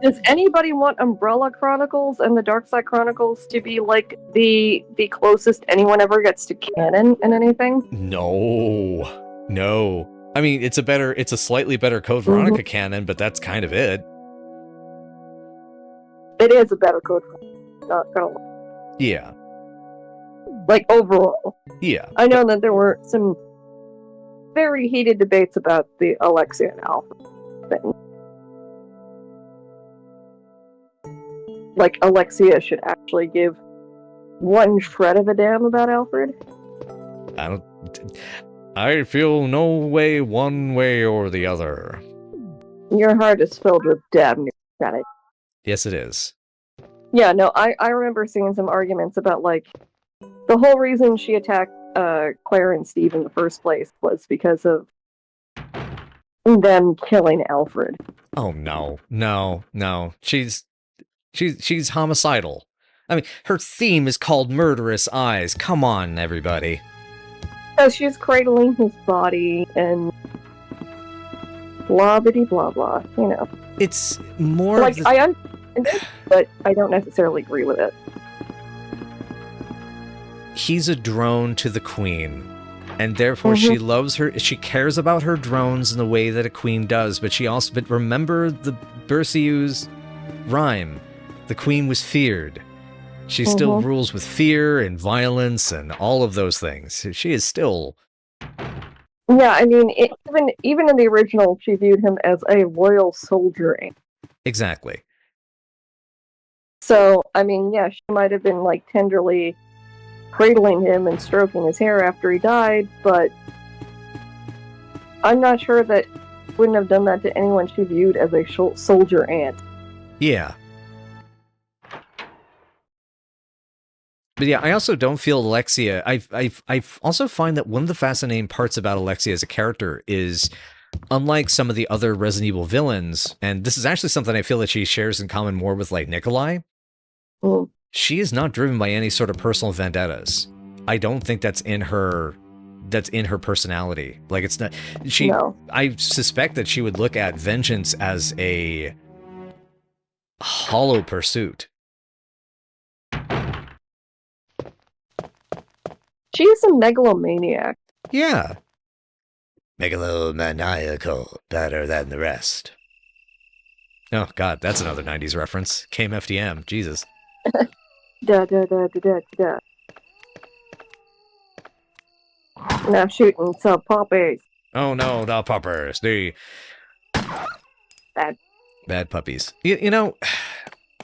Speaker 1: does anybody want Umbrella Chronicles and the Dark Side Chronicles to be like the closest anyone ever gets to canon in anything?
Speaker 2: no. I mean, it's a slightly better Code Veronica canon, but that's kind of it.
Speaker 1: It is a better Code Veronica, not gonna lie.
Speaker 2: Yeah.
Speaker 1: Like, overall.
Speaker 2: Yeah.
Speaker 1: I know that there were some very heated debates about the Alexia and Alpha thing. Like, Alexia should actually give one shred of a damn about Alfred.
Speaker 2: I feel no way one way or the other.
Speaker 1: Your heart is filled with damn neurotic.
Speaker 2: Yes, it is.
Speaker 1: Yeah, no, I remember seeing some arguments about, like, the whole reason she attacked Claire and Steve in the first place was because of them killing Alfred.
Speaker 2: Oh, no. She's homicidal. I mean, her theme is called Murderous Eyes. Come on, everybody.
Speaker 1: Because she's cradling his body and blah bitty blah blah, you know.
Speaker 2: It's more
Speaker 1: like, I understand it, but I don't necessarily agree with it.
Speaker 2: He's a drone to the queen, and therefore she loves her. She cares about her drones in the way that a queen does, but remember the Berciu's rhyme. The queen was feared. She still rules with fear and violence and all of those things. She is still...
Speaker 1: Yeah, I mean, even in the original, she viewed him as a loyal soldier.
Speaker 2: Exactly.
Speaker 1: So, I mean, yeah, she might have been, like, tenderly cradling him and stroking his hair after he died, but I'm not sure that she wouldn't have done that to anyone she viewed as a soldier ant.
Speaker 2: Yeah. But yeah, I also don't feel Alexia. I also find that one of the fascinating parts about Alexia as a character is, unlike some of the other Resident Evil villains, and this is actually something I feel that she shares in common more with, like, Nikolai, she is not driven by any sort of personal vendettas. I don't think that's in her personality. Like, it's not... No. I suspect that she would look at vengeance as a hollow pursuit.
Speaker 1: She's a megalomaniac.
Speaker 2: Yeah. Megalomaniacal, better than the rest. Oh, God, that's another 90s reference. Came FDM, Jesus.
Speaker 1: Da da da da da da. Now shooting some puppies.
Speaker 2: Oh no, the puppers. The bad puppies. You know,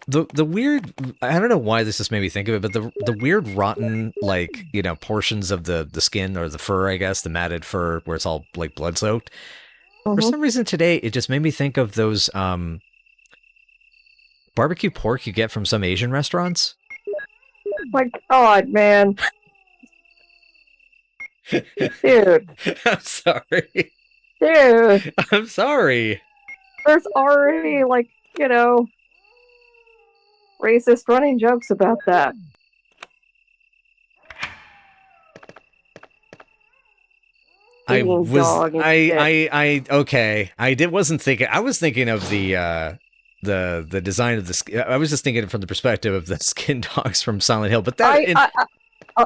Speaker 2: the weird, I don't know why this just made me think of it, but the weird rotten, like, you know, portions of the skin or the fur, I guess, the matted fur where it's all like blood soaked. For some reason today, it just made me think of those barbecue pork you get from some Asian restaurants.
Speaker 1: My God, man. Dude.
Speaker 2: I'm sorry.
Speaker 1: Dude.
Speaker 2: I'm sorry.
Speaker 1: There's already, like, you know, racist running jokes about that.
Speaker 2: Okay. Wasn't thinking. I was thinking of the design of the. I was just thinking from the perspective of the skin dogs from Silent Hill. But that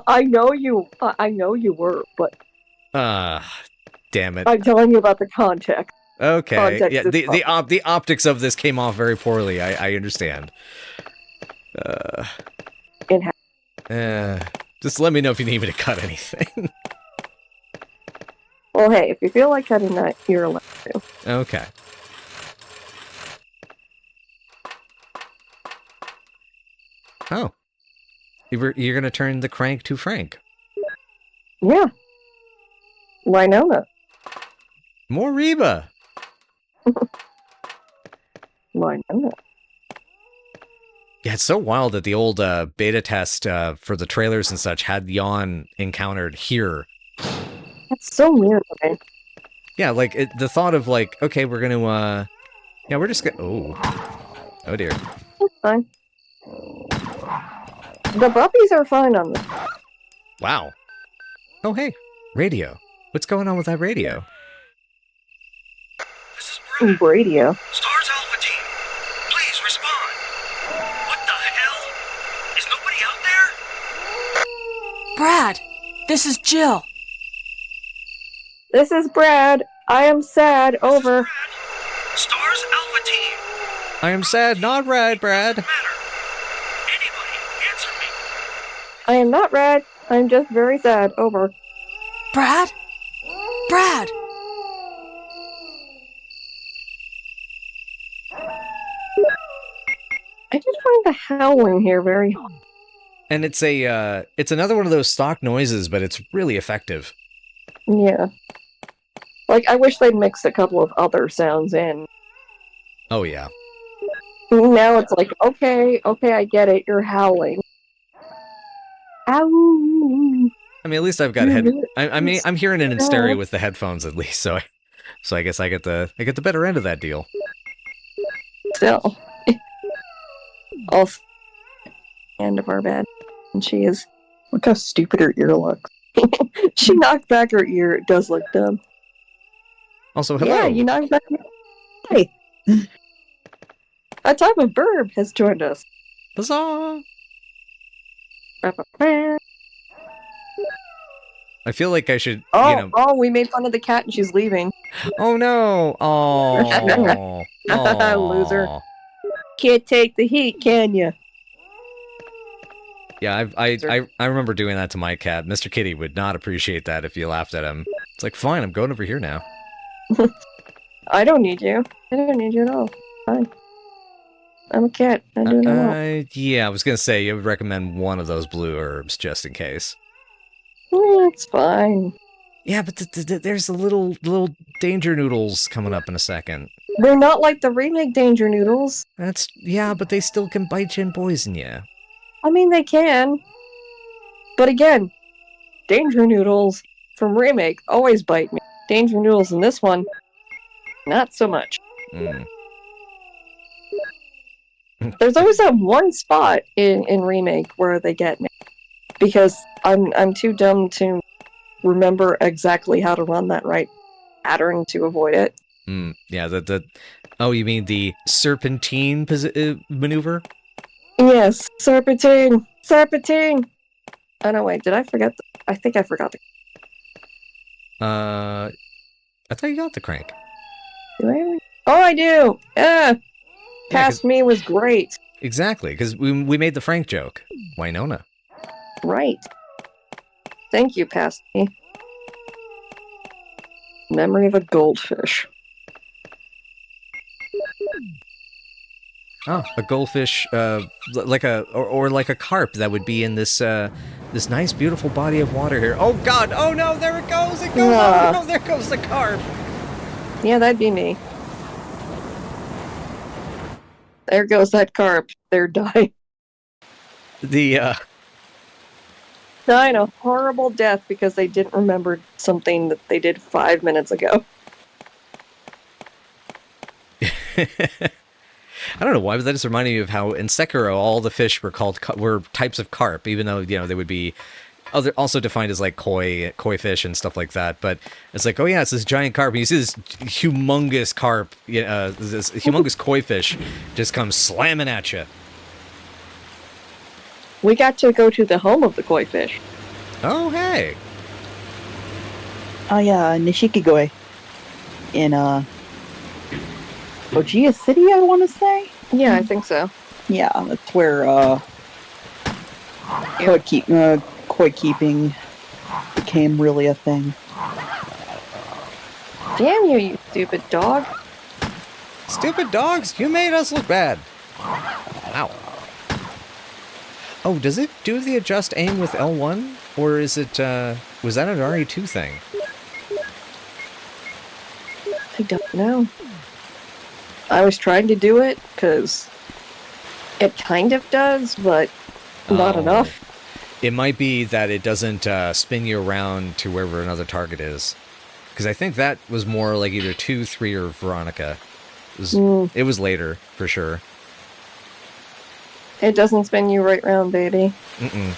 Speaker 1: I know you were, but
Speaker 2: damn it!
Speaker 1: I'm telling you about the context.
Speaker 2: Okay,
Speaker 1: context
Speaker 2: yeah. The optics of this came off very poorly. I understand. Just let me know if you need me to cut anything.
Speaker 1: Well, hey, if you feel like cutting that, you're allowed to.
Speaker 2: Okay. Oh. You're going to turn the crank to Frank.
Speaker 1: Yeah. Winona.
Speaker 2: More Reba.
Speaker 1: Winona.
Speaker 2: Yeah, it's so wild that the old beta test for the trailers and such had Yawn encountered here.
Speaker 1: That's so weird, man.
Speaker 2: Yeah, like, the thought of, like, okay, we're going to, yeah, we're just going to, oh dear.
Speaker 1: That's fine. The puppies are fine on this.
Speaker 2: Wow. Oh, hey, radio. What's going on with that radio?
Speaker 1: Radio.
Speaker 5: Stars Alpha Team, please respond. What the hell? Is nobody out there?
Speaker 3: Brad, this is Jill.
Speaker 1: This is Brad. I am sad.
Speaker 5: This is
Speaker 1: Over.
Speaker 5: Brad. Stars Alpha Team.
Speaker 2: I am sad, not red, Brad.
Speaker 5: Matter. Anybody, answer me.
Speaker 1: I am not red. I'm just very sad. Over.
Speaker 3: Brad? Brad!
Speaker 1: I did find the howling here very hard.
Speaker 2: And it's it's another one of those stock noises, but it's really effective.
Speaker 1: Yeah. Like, I wish they'd mixed a couple of other sounds in.
Speaker 2: Oh yeah.
Speaker 1: Now it's like, okay, I get it. You're howling. Ow.
Speaker 2: I mean, at least I've got I'm hearing it in stereo with the headphones at least, so I guess I get the better end of that deal.
Speaker 1: Still. Also, end of our bed. And she is. Look how stupid her ear looks. She knocked back her ear. It does look dumb.
Speaker 2: Also, hello.
Speaker 1: Yeah, you knocked back. Hey. A type of bird has joined us.
Speaker 2: Huzzah! I feel like I should,
Speaker 1: Oh, we made fun of the cat and she's leaving.
Speaker 2: Oh no! Oh,
Speaker 1: Loser. Can't take the heat, can you?
Speaker 2: Yeah, I remember doing that to my cat. Mr. Kitty would not appreciate that if you laughed at him. It's like, fine, I'm going over here now.
Speaker 1: I don't need you. I don't need you at all. Fine. I'm a cat. I do no more.
Speaker 2: Yeah, I was gonna say you would recommend one of those blue herbs just in case.
Speaker 1: It's fine.
Speaker 2: Yeah, but there's a little danger noodles coming up in a second.
Speaker 1: They're not like the remake danger noodles.
Speaker 2: Yeah, but they still can bite you and poison you.
Speaker 1: I mean, they can. But again, danger noodles from remake always bite me. Danger noodles in this one, not so much.
Speaker 2: Mm.
Speaker 1: There's always that one spot in remake where they get me. Because I'm too dumb to remember exactly how to run that right pattern to avoid it.
Speaker 2: Yeah, oh, you mean the serpentine maneuver?
Speaker 1: Yes, serpentine! Serpentine! Oh no, wait, did I forget? I think I forgot the...
Speaker 2: I thought you got the crank.
Speaker 1: Do I? Oh, I do! Past me was great.
Speaker 2: Exactly, because we made the Frank joke. Winona.
Speaker 1: Right. Thank you, past me. Memory of a goldfish.
Speaker 2: Oh, a goldfish, like a carp that would be in this this nice, beautiful body of water here. Oh God! Oh no! There it goes! It goes! Oh no! There goes the carp!
Speaker 1: Yeah, that'd be me. There goes that carp. They're dying. Dying a horrible death because they didn't remember something that they did 5 minutes ago.
Speaker 2: I don't know why, but that just reminded me of how in Sekiro all the fish were types of carp, even though they would be also defined as like koi fish and stuff like that. But it's like, oh yeah, it's this giant carp. And you see this humongous carp, this humongous koi fish, just comes slamming at you.
Speaker 1: We got to go to the home of the koi fish.
Speaker 2: Oh hey.
Speaker 6: Oh yeah, Nishikigoi in Ojiya City, I want to say.
Speaker 1: Yeah, I think so.
Speaker 6: Yeah, that's where koi keeping became really a thing.
Speaker 1: Damn you, you stupid dog.
Speaker 2: Stupid dogs, you made us look bad. Ow. Oh, does it do the adjust aim with L1? Or is it, was that an RE2 thing?
Speaker 1: I don't know. I was trying to do it, because it kind of does, but not enough.
Speaker 2: It might be that it doesn't spin you around to wherever another target is. Because I think that was more like either 2, 3, or Veronica. It was later, for sure.
Speaker 1: It doesn't spin you right round, baby.
Speaker 2: Mm-mm.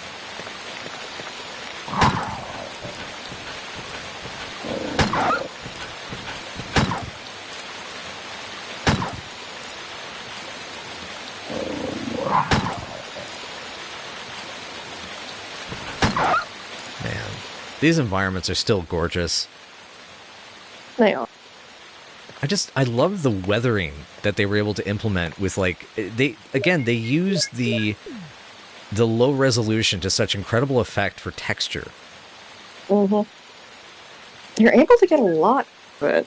Speaker 2: These environments are still gorgeous.
Speaker 1: They are.
Speaker 2: I love the weathering that they were able to implement with, like, they use the low resolution to such incredible effect for texture.
Speaker 1: Mm-hmm. You're able to get a lot of it.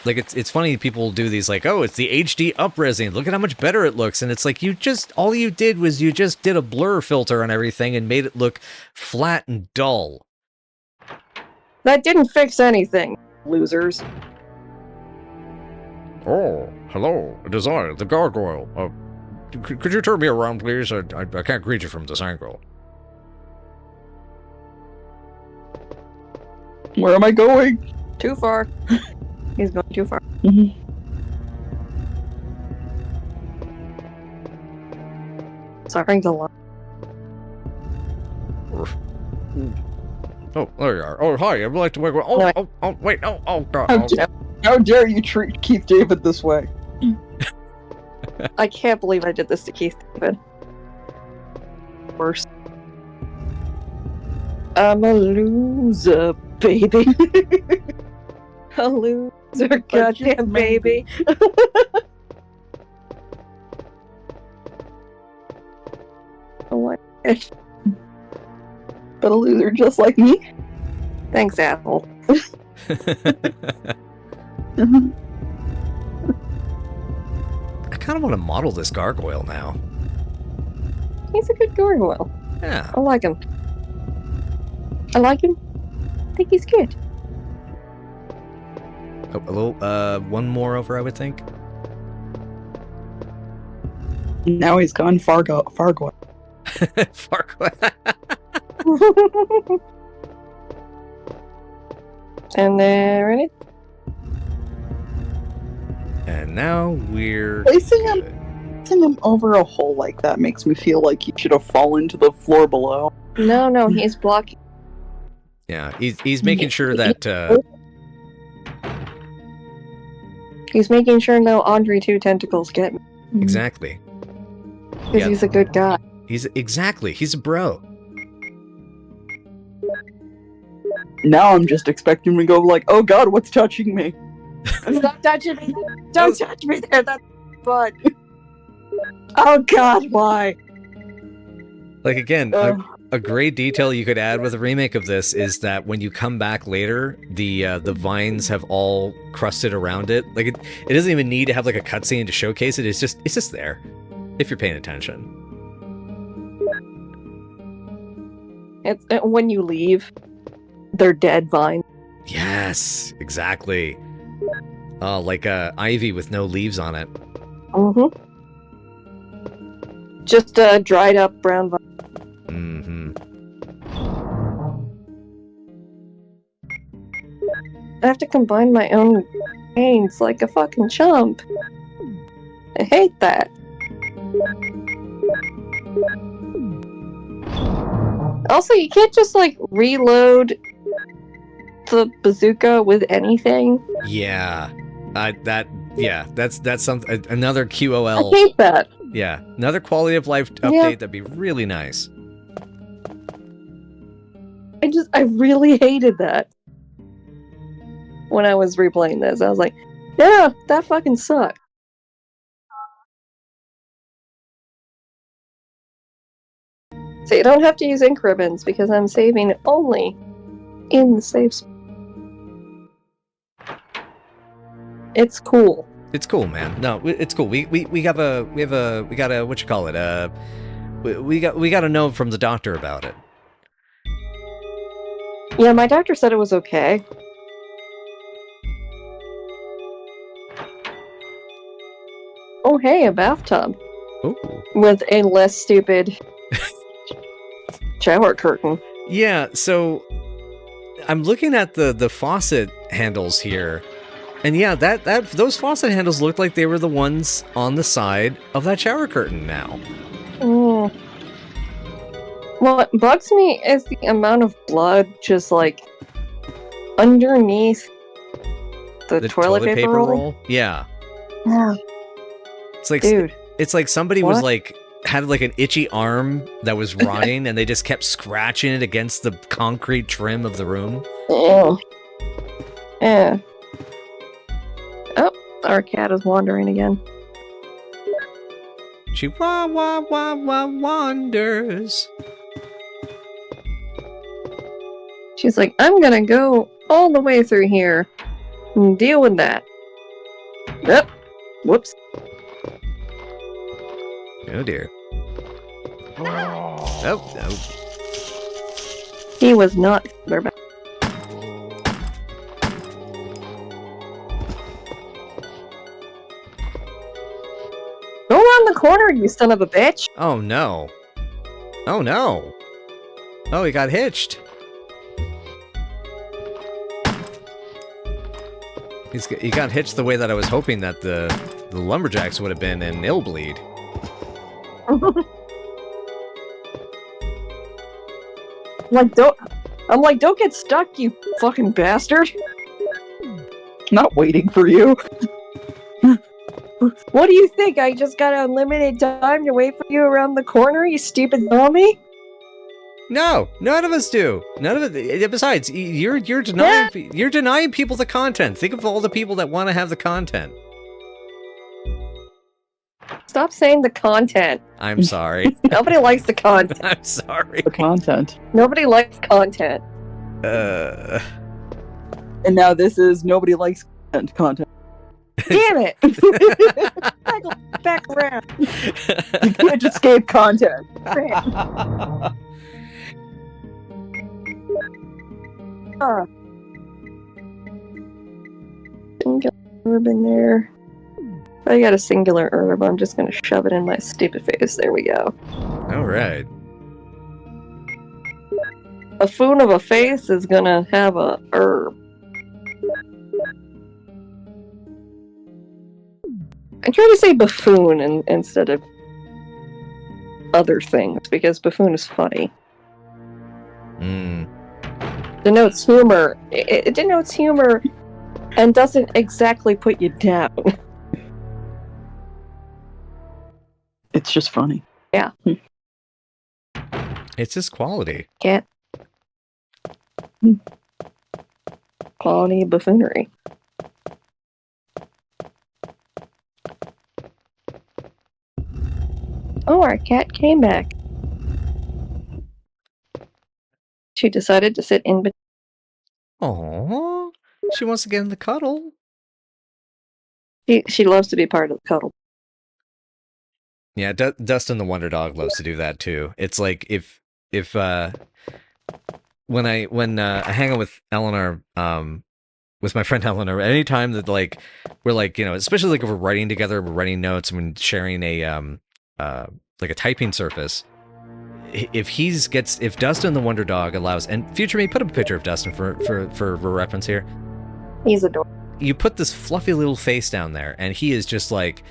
Speaker 2: Like, it's funny people do these, like, oh, it's the HD up-resing, look at how much better it looks, and it's like, all you did was you just did a blur filter on everything and made it look flat and dull.
Speaker 1: That didn't fix anything, losers.
Speaker 2: Oh, hello, it is I, the gargoyle. Could you turn me around, please? I can't greet you from this angle.
Speaker 6: Where am I going?
Speaker 1: Too far. He's going too far.
Speaker 6: Mm-hmm.
Speaker 1: Sorry to lie.
Speaker 2: Oh, there you are. Oh, hi, I'd like to work with... Oh, wait, oh, God.
Speaker 6: How dare you treat Keith David this way?
Speaker 1: I can't believe I did this to Keith David. Worse. I'm a loser, baby. A loser, goddamn baby. Oh my gosh.
Speaker 6: But a loser just like me?
Speaker 1: Thanks, asshole.
Speaker 2: I kind of want to model this gargoyle now.
Speaker 1: He's a good gargoyle.
Speaker 2: Yeah.
Speaker 1: I like him. I think he's good.
Speaker 2: Oh, a little, one more over, I would think.
Speaker 6: Now he's gone Fargo.
Speaker 2: Fargo.
Speaker 1: And there it is.
Speaker 2: And now we're
Speaker 6: Placing
Speaker 2: good.
Speaker 6: him over a hole like that makes me feel like he should have fallen to the floor below.
Speaker 1: No, he's blocking.
Speaker 2: Yeah, he's making sure that...
Speaker 1: He's making sure no Andre 2 tentacles get me.
Speaker 2: Exactly.
Speaker 1: Because he's a good guy.
Speaker 2: He's a bro.
Speaker 6: Now I'm just expecting him to go like, oh god, what's touching me?
Speaker 1: Stop touching me! Don't touch me there, that's fun. Oh god, why?
Speaker 2: Like, again, a great detail you could add with a remake of this is that when you come back later, the vines have all crusted around it. Like, it doesn't even need to have like a cutscene to showcase it. It's just there, if you're paying attention.
Speaker 1: It's when you leave, they're dead vines.
Speaker 2: Yes, exactly. Oh, like ivy with no leaves on it.
Speaker 1: Mm-hmm. Just dried up brown vine.
Speaker 2: Mm-hmm.
Speaker 1: I have to combine my own paints like a fucking chump. I hate that. Also, you can't just like reload the bazooka with anything.
Speaker 2: Yeah. That's something. Another QOL.
Speaker 1: I hate that.
Speaker 2: Yeah, another quality of life update that'd be really nice.
Speaker 1: I really hated that. When I was replaying this, I was like, yeah, that fucking sucked. So you don't have to use ink ribbons because I'm saving only in the save space. It's cool.
Speaker 2: It's cool, man. No, it's cool. We got a what you call it? We got a note from the doctor about it.
Speaker 1: Yeah, my doctor said it was okay. Oh, hey, a bathtub.
Speaker 2: Ooh.
Speaker 1: With a less stupid shower curtain.
Speaker 2: Yeah, so I'm looking at the faucet handles here. And yeah, those faucet handles looked like they were the ones on the side of that shower curtain now.
Speaker 1: Mm. What bugs me is the amount of blood just like underneath the toilet paper roll.
Speaker 2: Yeah.
Speaker 1: Yeah.
Speaker 2: It's like,
Speaker 1: dude.
Speaker 2: It's like somebody was like had like an itchy arm that was rotting, and they just kept scratching it against the concrete trim of the room.
Speaker 1: Ew. Yeah. Oh, our cat is wandering again.
Speaker 2: She wanders.
Speaker 1: She's like, I'm gonna go all the way through here and deal with that. Yep. Whoops.
Speaker 2: Oh dear. Oh, no.
Speaker 1: He was not there back. Go around the corner, you son of a bitch!
Speaker 2: Oh no. Oh no. Oh, he got hitched. He got hitched the way that I was hoping that the lumberjacks would have been in Illbleed.
Speaker 1: Don't get stuck, you fucking bastard!
Speaker 6: Not waiting for you.
Speaker 1: What do you think? I just got unlimited time to wait for you around the corner, you stupid zombie?
Speaker 2: No, none of us do. None of it. Besides, you're denying people the content. Think of all the people that want to have the content.
Speaker 1: Stop saying the content.
Speaker 2: I'm sorry.
Speaker 1: Nobody likes the content.
Speaker 2: I'm sorry.
Speaker 6: The content.
Speaker 1: Nobody likes content.
Speaker 2: Uh.
Speaker 6: And now this is nobody likes content.
Speaker 1: Damn it! Back around.
Speaker 6: You can't just escape content.
Speaker 1: Singular herb in there. If I got a singular herb, I'm just gonna shove it in my stupid face. There we go.
Speaker 2: Alright.
Speaker 1: A foon of a face is gonna have a herb. I try to say buffoon instead of other things, because buffoon is funny. Denotes humor. It denotes humor and doesn't exactly put you down.
Speaker 6: It's just funny.
Speaker 1: Yeah.
Speaker 2: It's just quality.
Speaker 1: Can't. Quality buffoonery. Oh, our cat came back. She decided to sit in between.
Speaker 2: Aww. She wants to get in the cuddle.
Speaker 1: She loves to be part of the cuddle.
Speaker 2: Yeah, Dustin the Wonder Dog loves to do that too. It's like if when I hang out with Eleanor, with my friend Eleanor, anytime that like we're like, you know, especially like if we're writing together, we're writing notes and we're sharing a like a typing surface. If Dustin the Wonder Dog allows, and Future Me, put up a picture of Dustin for reference here.
Speaker 1: He's adorable.
Speaker 2: You put this fluffy little face down there, and he is just like,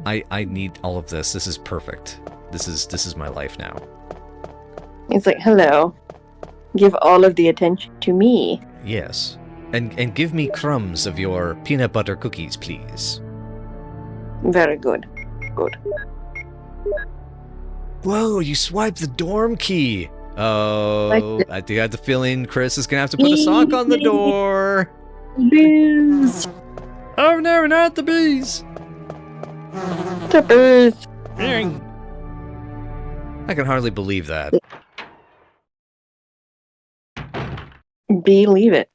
Speaker 2: I need all of this. This is perfect. This is my life now.
Speaker 1: He's like, hello. Give all of the attention to me.
Speaker 2: Yes. And give me crumbs of your peanut butter cookies, please.
Speaker 1: Very good. Good.
Speaker 2: Whoa, you swiped the dorm key. Oh, I think I had the feeling Chris is going to have to put a sock on the door.
Speaker 1: Bees.
Speaker 2: Oh no, not the bees.
Speaker 1: The bees.
Speaker 2: I can hardly believe that.
Speaker 1: Believe it.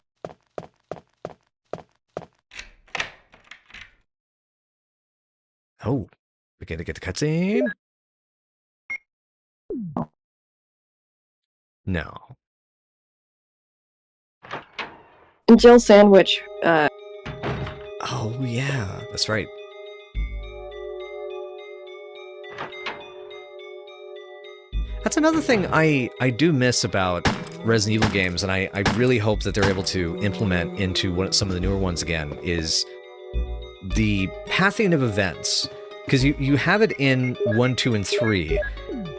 Speaker 2: Oh, we're going to get the cutscene. No.
Speaker 1: Jill Sandwich.
Speaker 2: Oh yeah, that's right. That's another thing I do miss about Resident Evil games, and I really hope that they're able to implement into some of the newer ones again, is the pathing of events. Because you have it in 1, 2, and 3,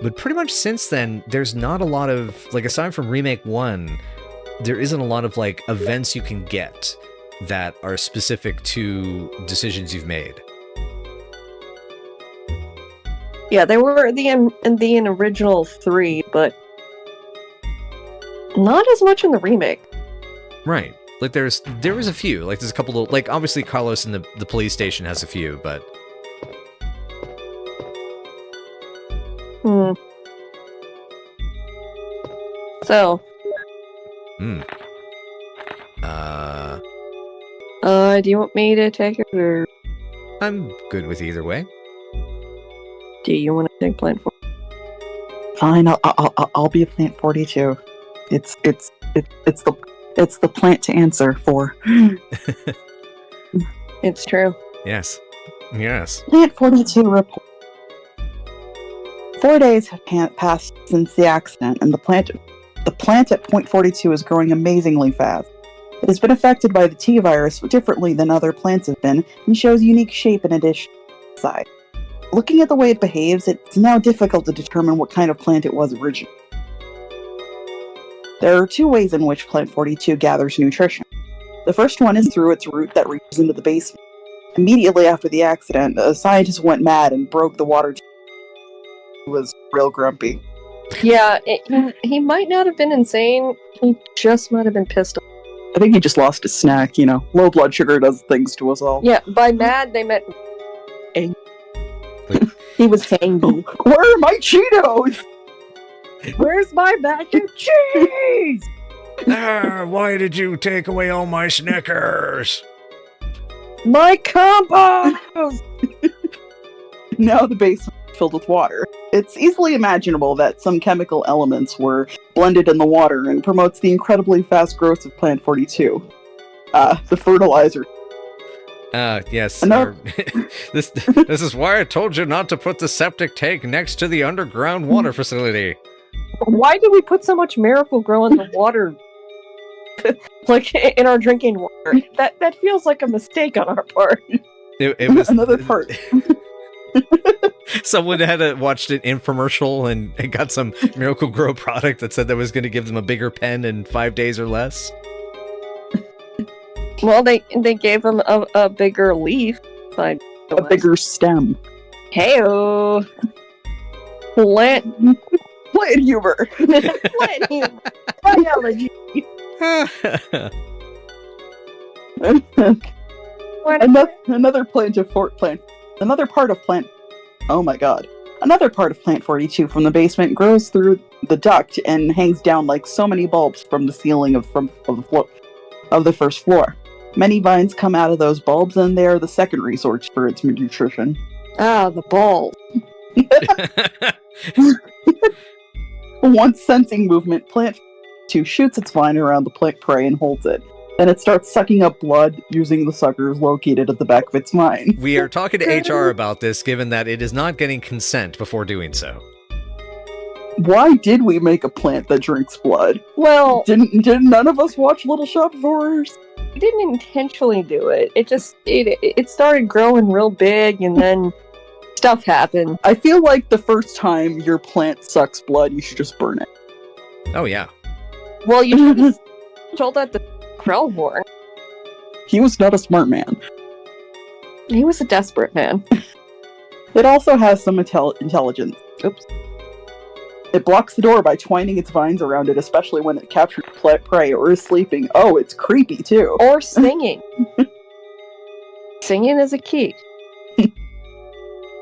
Speaker 2: but pretty much since then, there's not a lot of, like, aside from Remake 1, there isn't a lot of, like, events you can get that are specific to decisions you've made.
Speaker 1: Yeah, they were in the original 3, but not as much in the remake.
Speaker 2: Right. Like there was a few. Like there's a couple of, like obviously Carlos in the police station has a few, but
Speaker 1: So, do you want me to take it, or
Speaker 2: I'm good with either way.
Speaker 1: do you want to take Plant 4?
Speaker 6: Fine, I'll be a Plant 42. It's the plant to answer for.
Speaker 1: It's true.
Speaker 2: Yes.
Speaker 6: Plant 42 report. 4 days have passed since the accident, and the plant at point 42 is growing amazingly fast. It has been affected by the T virus differently than other plants have been, and shows unique shape in addition to size. Looking at the way it behaves, it's now difficult to determine what kind of plant it was originally. There are 2 ways in which Plant 42 gathers nutrition. The first one is through its root that reaches into the basement. Immediately after the accident, a scientist went mad and broke the water tank. He was real grumpy.
Speaker 1: Yeah, he might not have been insane. He just might have been pissed off.
Speaker 6: I think he just lost his snack, you know. Low blood sugar does things to us all.
Speaker 1: Yeah, by mad they meant angry. He was angry.
Speaker 6: Where are my Cheetos?
Speaker 1: Where's my mac and cheese?
Speaker 2: Why did you take away all my Snickers?
Speaker 1: My compost!
Speaker 6: Now the basement is filled with water. It's easily imaginable that some chemical elements were blended in the water and promotes the incredibly fast growth of Plant 42. The fertilizer.
Speaker 2: Yes.
Speaker 6: Enough.
Speaker 2: This is why I told you not to put the septic tank next to the underground water facility.
Speaker 1: Why did we put so much Miracle-Gro in the water? Like, in our drinking water? That feels like a mistake on our part.
Speaker 2: It was
Speaker 6: another part.
Speaker 2: Someone had watched an infomercial and got some Miracle-Gro product that said that was going to give them a bigger pen in 5 days or less.
Speaker 1: Well, they gave him a bigger leaf.
Speaker 6: A bigger stem.
Speaker 1: Heyo! Plant
Speaker 6: humor.
Speaker 1: Plant humor. Biology.
Speaker 6: Another part of Plant 42 from the basement grows through the duct and hangs down like so many bulbs from the ceiling of the first floor. Many vines come out of those bulbs, and they are the secondary source for its nutrition.
Speaker 1: Ah, the bulb.
Speaker 6: Once sensing movement, Plant 42 shoots its vine around the plant prey and holds it. Then it starts sucking up blood using the suckers located at the back of its vine.
Speaker 2: We are talking to HR about this, given that it is not getting consent before doing so.
Speaker 6: Why did we make a plant that drinks blood?
Speaker 1: Well,
Speaker 6: didn't none of us watch Little Shop of Horrors?
Speaker 1: We didn't intentionally do it. It started growing real big, and then stuff happened.
Speaker 6: I feel like the first time your plant sucks blood, you should just burn it.
Speaker 2: Oh yeah.
Speaker 1: Well, you should have told that to Krellhorn.
Speaker 6: He was not a smart man.
Speaker 1: He was a desperate man.
Speaker 6: It also has some intelligence. Oops. It blocks the door by twining its vines around it, especially when it captures prey or is sleeping. Oh, it's creepy, too.
Speaker 1: Or singing. Singing is a key.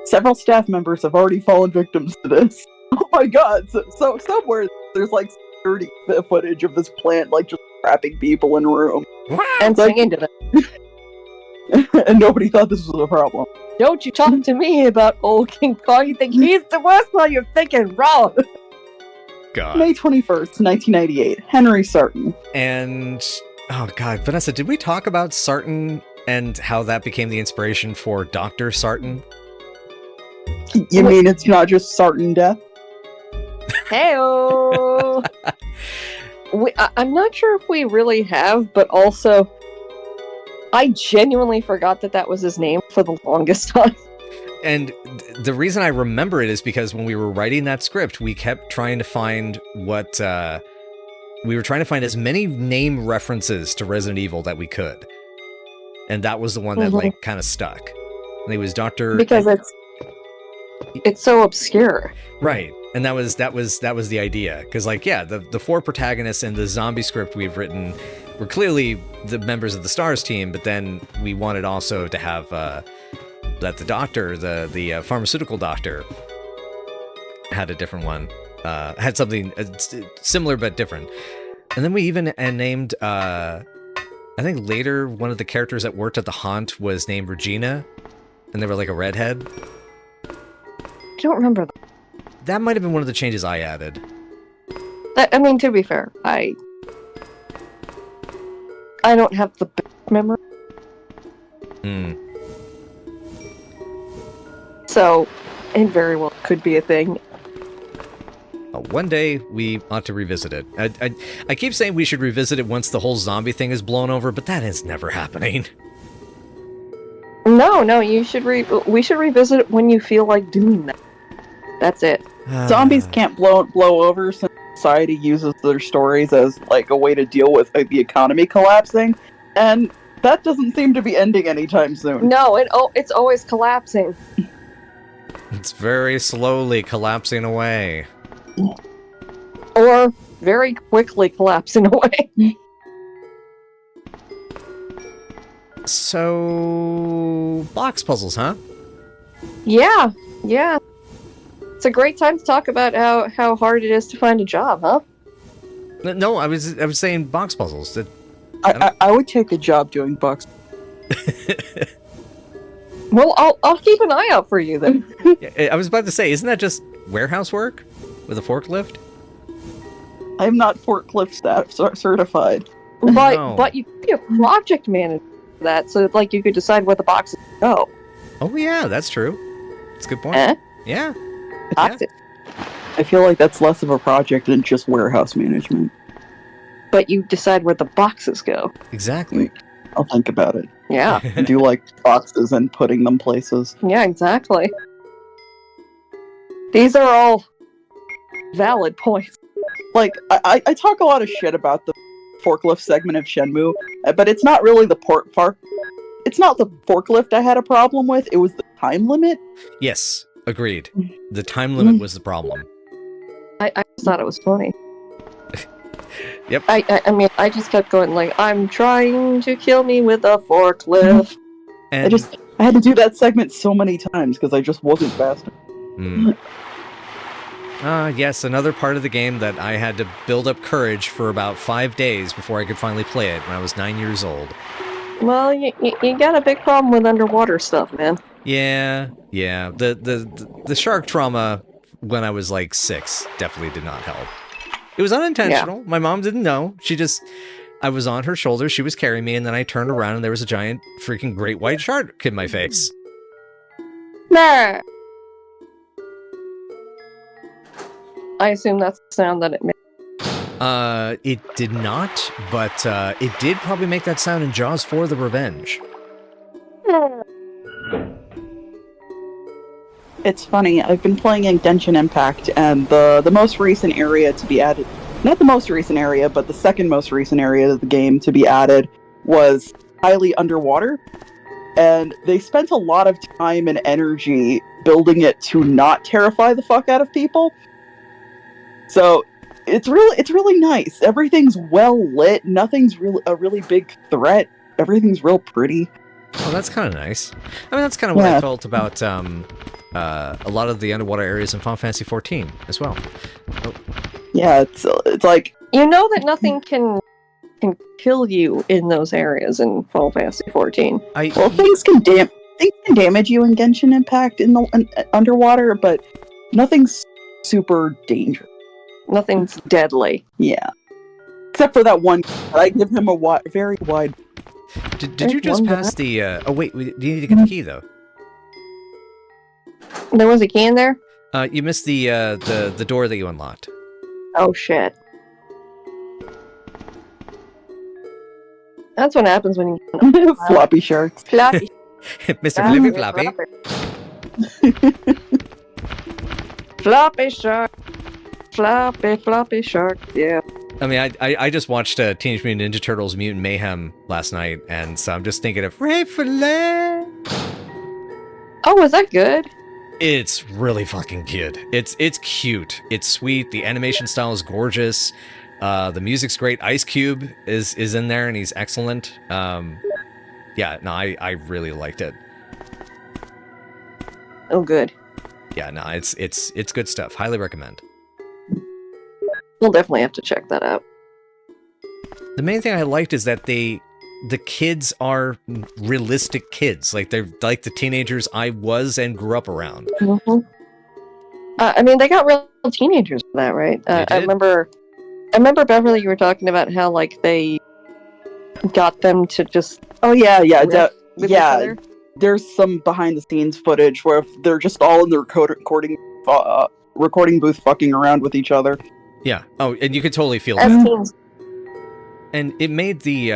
Speaker 6: Several staff members have already fallen victims to this. Oh my god, so somewhere there's like security footage of this plant, like, just trapping people in a room.
Speaker 1: And singing to them.
Speaker 6: And nobody thought this was a problem.
Speaker 1: Don't you talk to me about old King Kong. You think he's the worst? Well, you're thinking wrong.
Speaker 2: God.
Speaker 6: May 21st, 1998. Henry Sarton.
Speaker 2: And, oh god, Vanessa, did we talk about Sarton and how that became the inspiration for Dr. Sarton?
Speaker 6: You mean it's not just Sarton death?
Speaker 1: Hey-o! I'm not sure if we really have, but also, I genuinely forgot that was his name for the longest time.
Speaker 2: And the reason I remember it is because when we were writing that script, we kept trying to find we were trying to find as many name references to Resident Evil that we could. And that was the one that, like, kind of stuck. And it was Dr.
Speaker 1: Because it's so obscure.
Speaker 2: Right. And that was the idea. Because, like, yeah, the four protagonists in the zombie script we've written were clearly the members of the STARS team, but then we wanted also to have that the doctor, the pharmaceutical doctor, had a different one. Had something similar but different. And then we even named, I think later, one of the characters that worked at the Haunt was named Regina, and they were like a redhead.
Speaker 1: I don't remember that.
Speaker 2: That might have been one of the changes I added.
Speaker 1: I mean, to be fair, I don't have the best memory. So, it very well could be a thing.
Speaker 2: One day, we ought to revisit it. I keep saying we should revisit it once the whole zombie thing is blown over, but that is never happening.
Speaker 1: No, we should revisit it when you feel like doing that. That's it.
Speaker 6: Zombies can't blow over since society uses their stories as like a way to deal with the economy collapsing, and that doesn't seem to be ending anytime soon.
Speaker 1: No, it's always collapsing.
Speaker 2: It's very slowly collapsing away.
Speaker 1: Or very quickly collapsing away.
Speaker 2: So, box puzzles, huh?
Speaker 1: Yeah. It's a great time to talk about how hard it is to find a job, huh?
Speaker 2: No, I was saying box puzzles.
Speaker 6: I would take a job doing box.
Speaker 1: Well, I'll keep an eye out for you then.
Speaker 2: I was about to say, isn't that just warehouse work with a forklift?
Speaker 6: I'm not forklift certified.
Speaker 1: But you could be a project manager for that, so like you could decide where the boxes go.
Speaker 2: Oh yeah, that's true. That's a good point. Yeah.
Speaker 1: Boxes.
Speaker 6: I feel like that's less of a project than just warehouse management.
Speaker 1: But you decide where the boxes go.
Speaker 2: Exactly.
Speaker 6: I'll think about it.
Speaker 1: Yeah.
Speaker 6: I do like boxes and putting them places.
Speaker 1: Yeah, exactly. These are all valid points.
Speaker 6: Like, I talk a lot of shit about the forklift segment of Shenmue, but it's not really it's not the forklift I had a problem with, it was the time limit.
Speaker 2: Yes, agreed. The time limit was the problem.
Speaker 1: I just thought it was funny.
Speaker 2: Yep.
Speaker 1: I mean, I just kept going like, I'm trying to kill me with a forklift.
Speaker 2: And
Speaker 6: I had to do that segment so many times because I just wasn't fast.
Speaker 2: Yes, another part of the game that I had to build up courage for about 5 days before I could finally play it when I was 9 years old.
Speaker 1: Well, you got a big problem with underwater stuff, man.
Speaker 2: Yeah. The shark trauma when I was like 6 definitely did not help. It was unintentional. Yeah. My mom didn't know. I was on her shoulder, she was carrying me, and then I turned around and there was a giant freaking great white shark in my face.
Speaker 1: Nah. I assume that's the sound that it made.
Speaker 2: It did not, but it did probably make that sound in Jaws 4: The Revenge.
Speaker 6: It's funny, I've been playing in Genshin Impact, and the most recent area to be added, not the most recent area, but the second most recent area of the game to be added was highly underwater, and they spent a lot of time and energy building it to not terrify the fuck out of people. So, it's really nice. Everything's well lit, nothing's a really big threat, everything's real pretty.
Speaker 2: Oh, that's kind of nice. I mean, that's kind of what I felt about a lot of the underwater areas in Final Fantasy XIV as well. Oh.
Speaker 6: Yeah, it's like...
Speaker 1: You know that nothing can kill you in those areas in Final Fantasy XIV.
Speaker 6: Things can damage you in Genshin Impact in the underwater, but nothing's super dangerous.
Speaker 1: Nothing's deadly.
Speaker 6: Yeah. Except for that one, I give him a very wide...
Speaker 2: Did you just pass the... Oh, wait, do you need to get the key, though?
Speaker 1: There was a key in there?
Speaker 2: You missed the door that you unlocked.
Speaker 1: Oh, shit. That's what happens when you...
Speaker 6: Floppy sharks.
Speaker 1: Floppy.
Speaker 2: Mr. Flippy Floppy.
Speaker 1: Floppy shark. Floppy shark, yeah.
Speaker 2: I mean, I just watched Teenage Mutant Ninja Turtles Mutant Mayhem last night, and so I'm just thinking of Ray Fillet.
Speaker 1: Oh, was that good?
Speaker 2: It's really fucking cute. It's cute. It's sweet. The animation style is gorgeous. The music's great. Ice Cube is in there, and he's excellent. Yeah, no, I really liked it.
Speaker 1: Oh, good.
Speaker 2: Yeah, no, it's good stuff. Highly recommend.
Speaker 1: We'll definitely have to check that out.
Speaker 2: The main thing I liked is that the kids are realistic kids. Like, they're like the teenagers I was and grew up around.
Speaker 1: Mm-hmm. I mean, they got real teenagers for that, right?
Speaker 2: They did.
Speaker 1: I remember Beverly, you were talking about how like they got them to just
Speaker 6: Oh yeah,
Speaker 1: riff with each other.
Speaker 6: There's some behind the scenes footage where they're just all in the recording booth fucking around with each other.
Speaker 2: Yeah. Oh, and you could totally feel
Speaker 1: As
Speaker 2: that.
Speaker 1: teens.
Speaker 2: And it made the,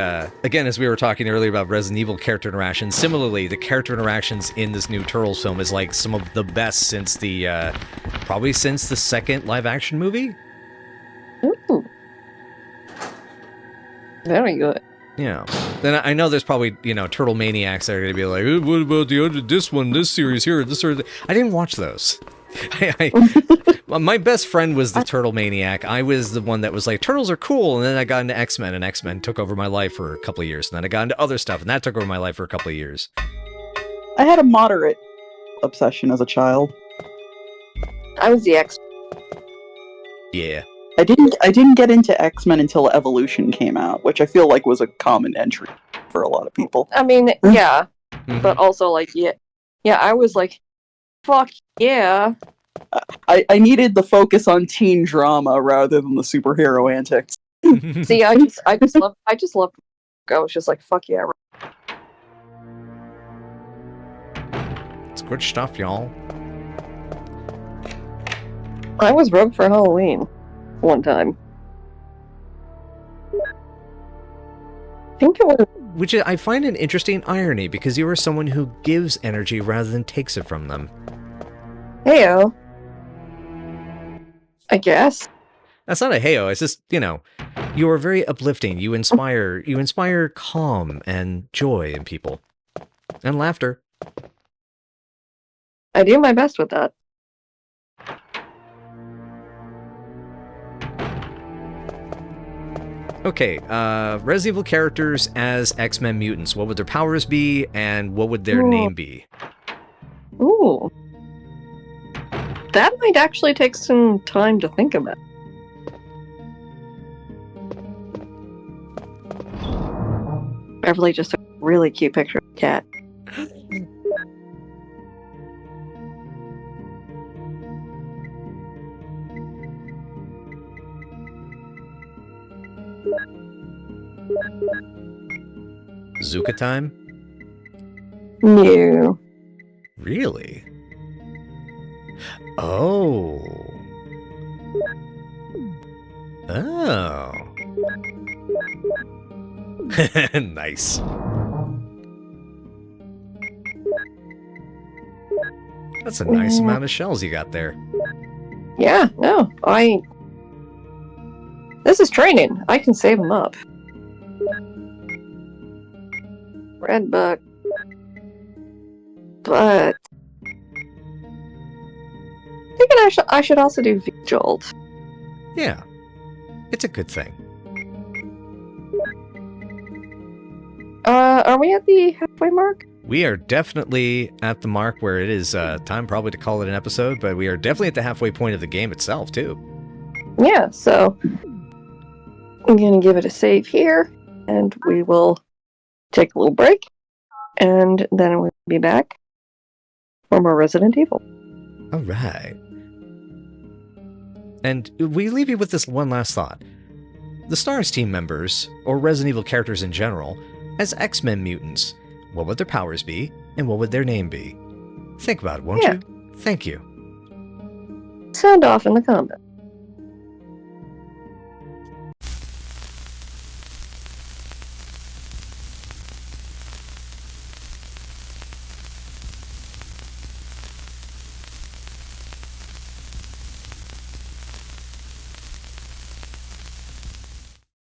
Speaker 2: again, as we were talking earlier about Resident Evil character interactions, similarly, the character interactions in this new Turtles film is like some of the best since the, probably since the second live-action movie?
Speaker 1: Ooh. Very good.
Speaker 2: Yeah. Then I know there's probably, Turtle Maniacs that are going to be like, what about this series here, this or that? I didn't watch those. My best friend was the Turtle Maniac. I was the one that was like, turtles are cool, and then I got into X-Men, and X-Men took over my life for a couple of years, and then I got into other stuff, and that took over my life for a couple of years.
Speaker 6: I had a moderate obsession as a child.
Speaker 1: I was the X.
Speaker 2: Yeah.
Speaker 6: I didn't get into X-Men until Evolution came out, which I feel like was a common entry for a lot of people.
Speaker 1: I mean, yeah,
Speaker 2: Mm-hmm.
Speaker 1: but also like, yeah, I was like, fuck yeah.
Speaker 6: I needed the focus on teen drama rather than the superhero antics.
Speaker 1: See, I just love. I was just like, fuck yeah.
Speaker 2: It's good stuff, y'all.
Speaker 1: I was Rogue for Halloween one time. I think it was.
Speaker 2: Which I find an interesting irony, because you are someone who gives energy rather than takes it from them.
Speaker 1: Heyo. I guess.
Speaker 2: That's not a heyo, it's just, you are very uplifting. You inspire calm and joy in people. And laughter.
Speaker 1: I do my best with that.
Speaker 2: Okay, Resident Evil characters as X-Men mutants. What would their powers be, and what would their name be?
Speaker 1: Ooh. That might actually take some time to think about. Beverly just took a really cute picture of a cat.
Speaker 2: Zuka time?
Speaker 1: No.
Speaker 2: Really? Oh. Oh. Nice. That's a nice amount of shells you got there.
Speaker 1: Yeah, no, This is training. I can save them up. Red buck. But... thinking I should also do V-Jolt.
Speaker 2: Yeah. It's a good thing.
Speaker 1: Are we at the halfway mark?
Speaker 2: We are definitely at the mark where it is time probably to call it an episode, but we are definitely at the halfway point of the game itself, too.
Speaker 1: Yeah, so... I'm gonna give it a save here, and we will take a little break, and then we'll be back for more Resident Evil.
Speaker 2: All right. And we leave you with this one last thought. The STARS team members, or Resident Evil characters in general, as X-Men mutants, what would their powers be, and what would their name be? Think about it, won't you? Thank you.
Speaker 1: Sound off in the comments.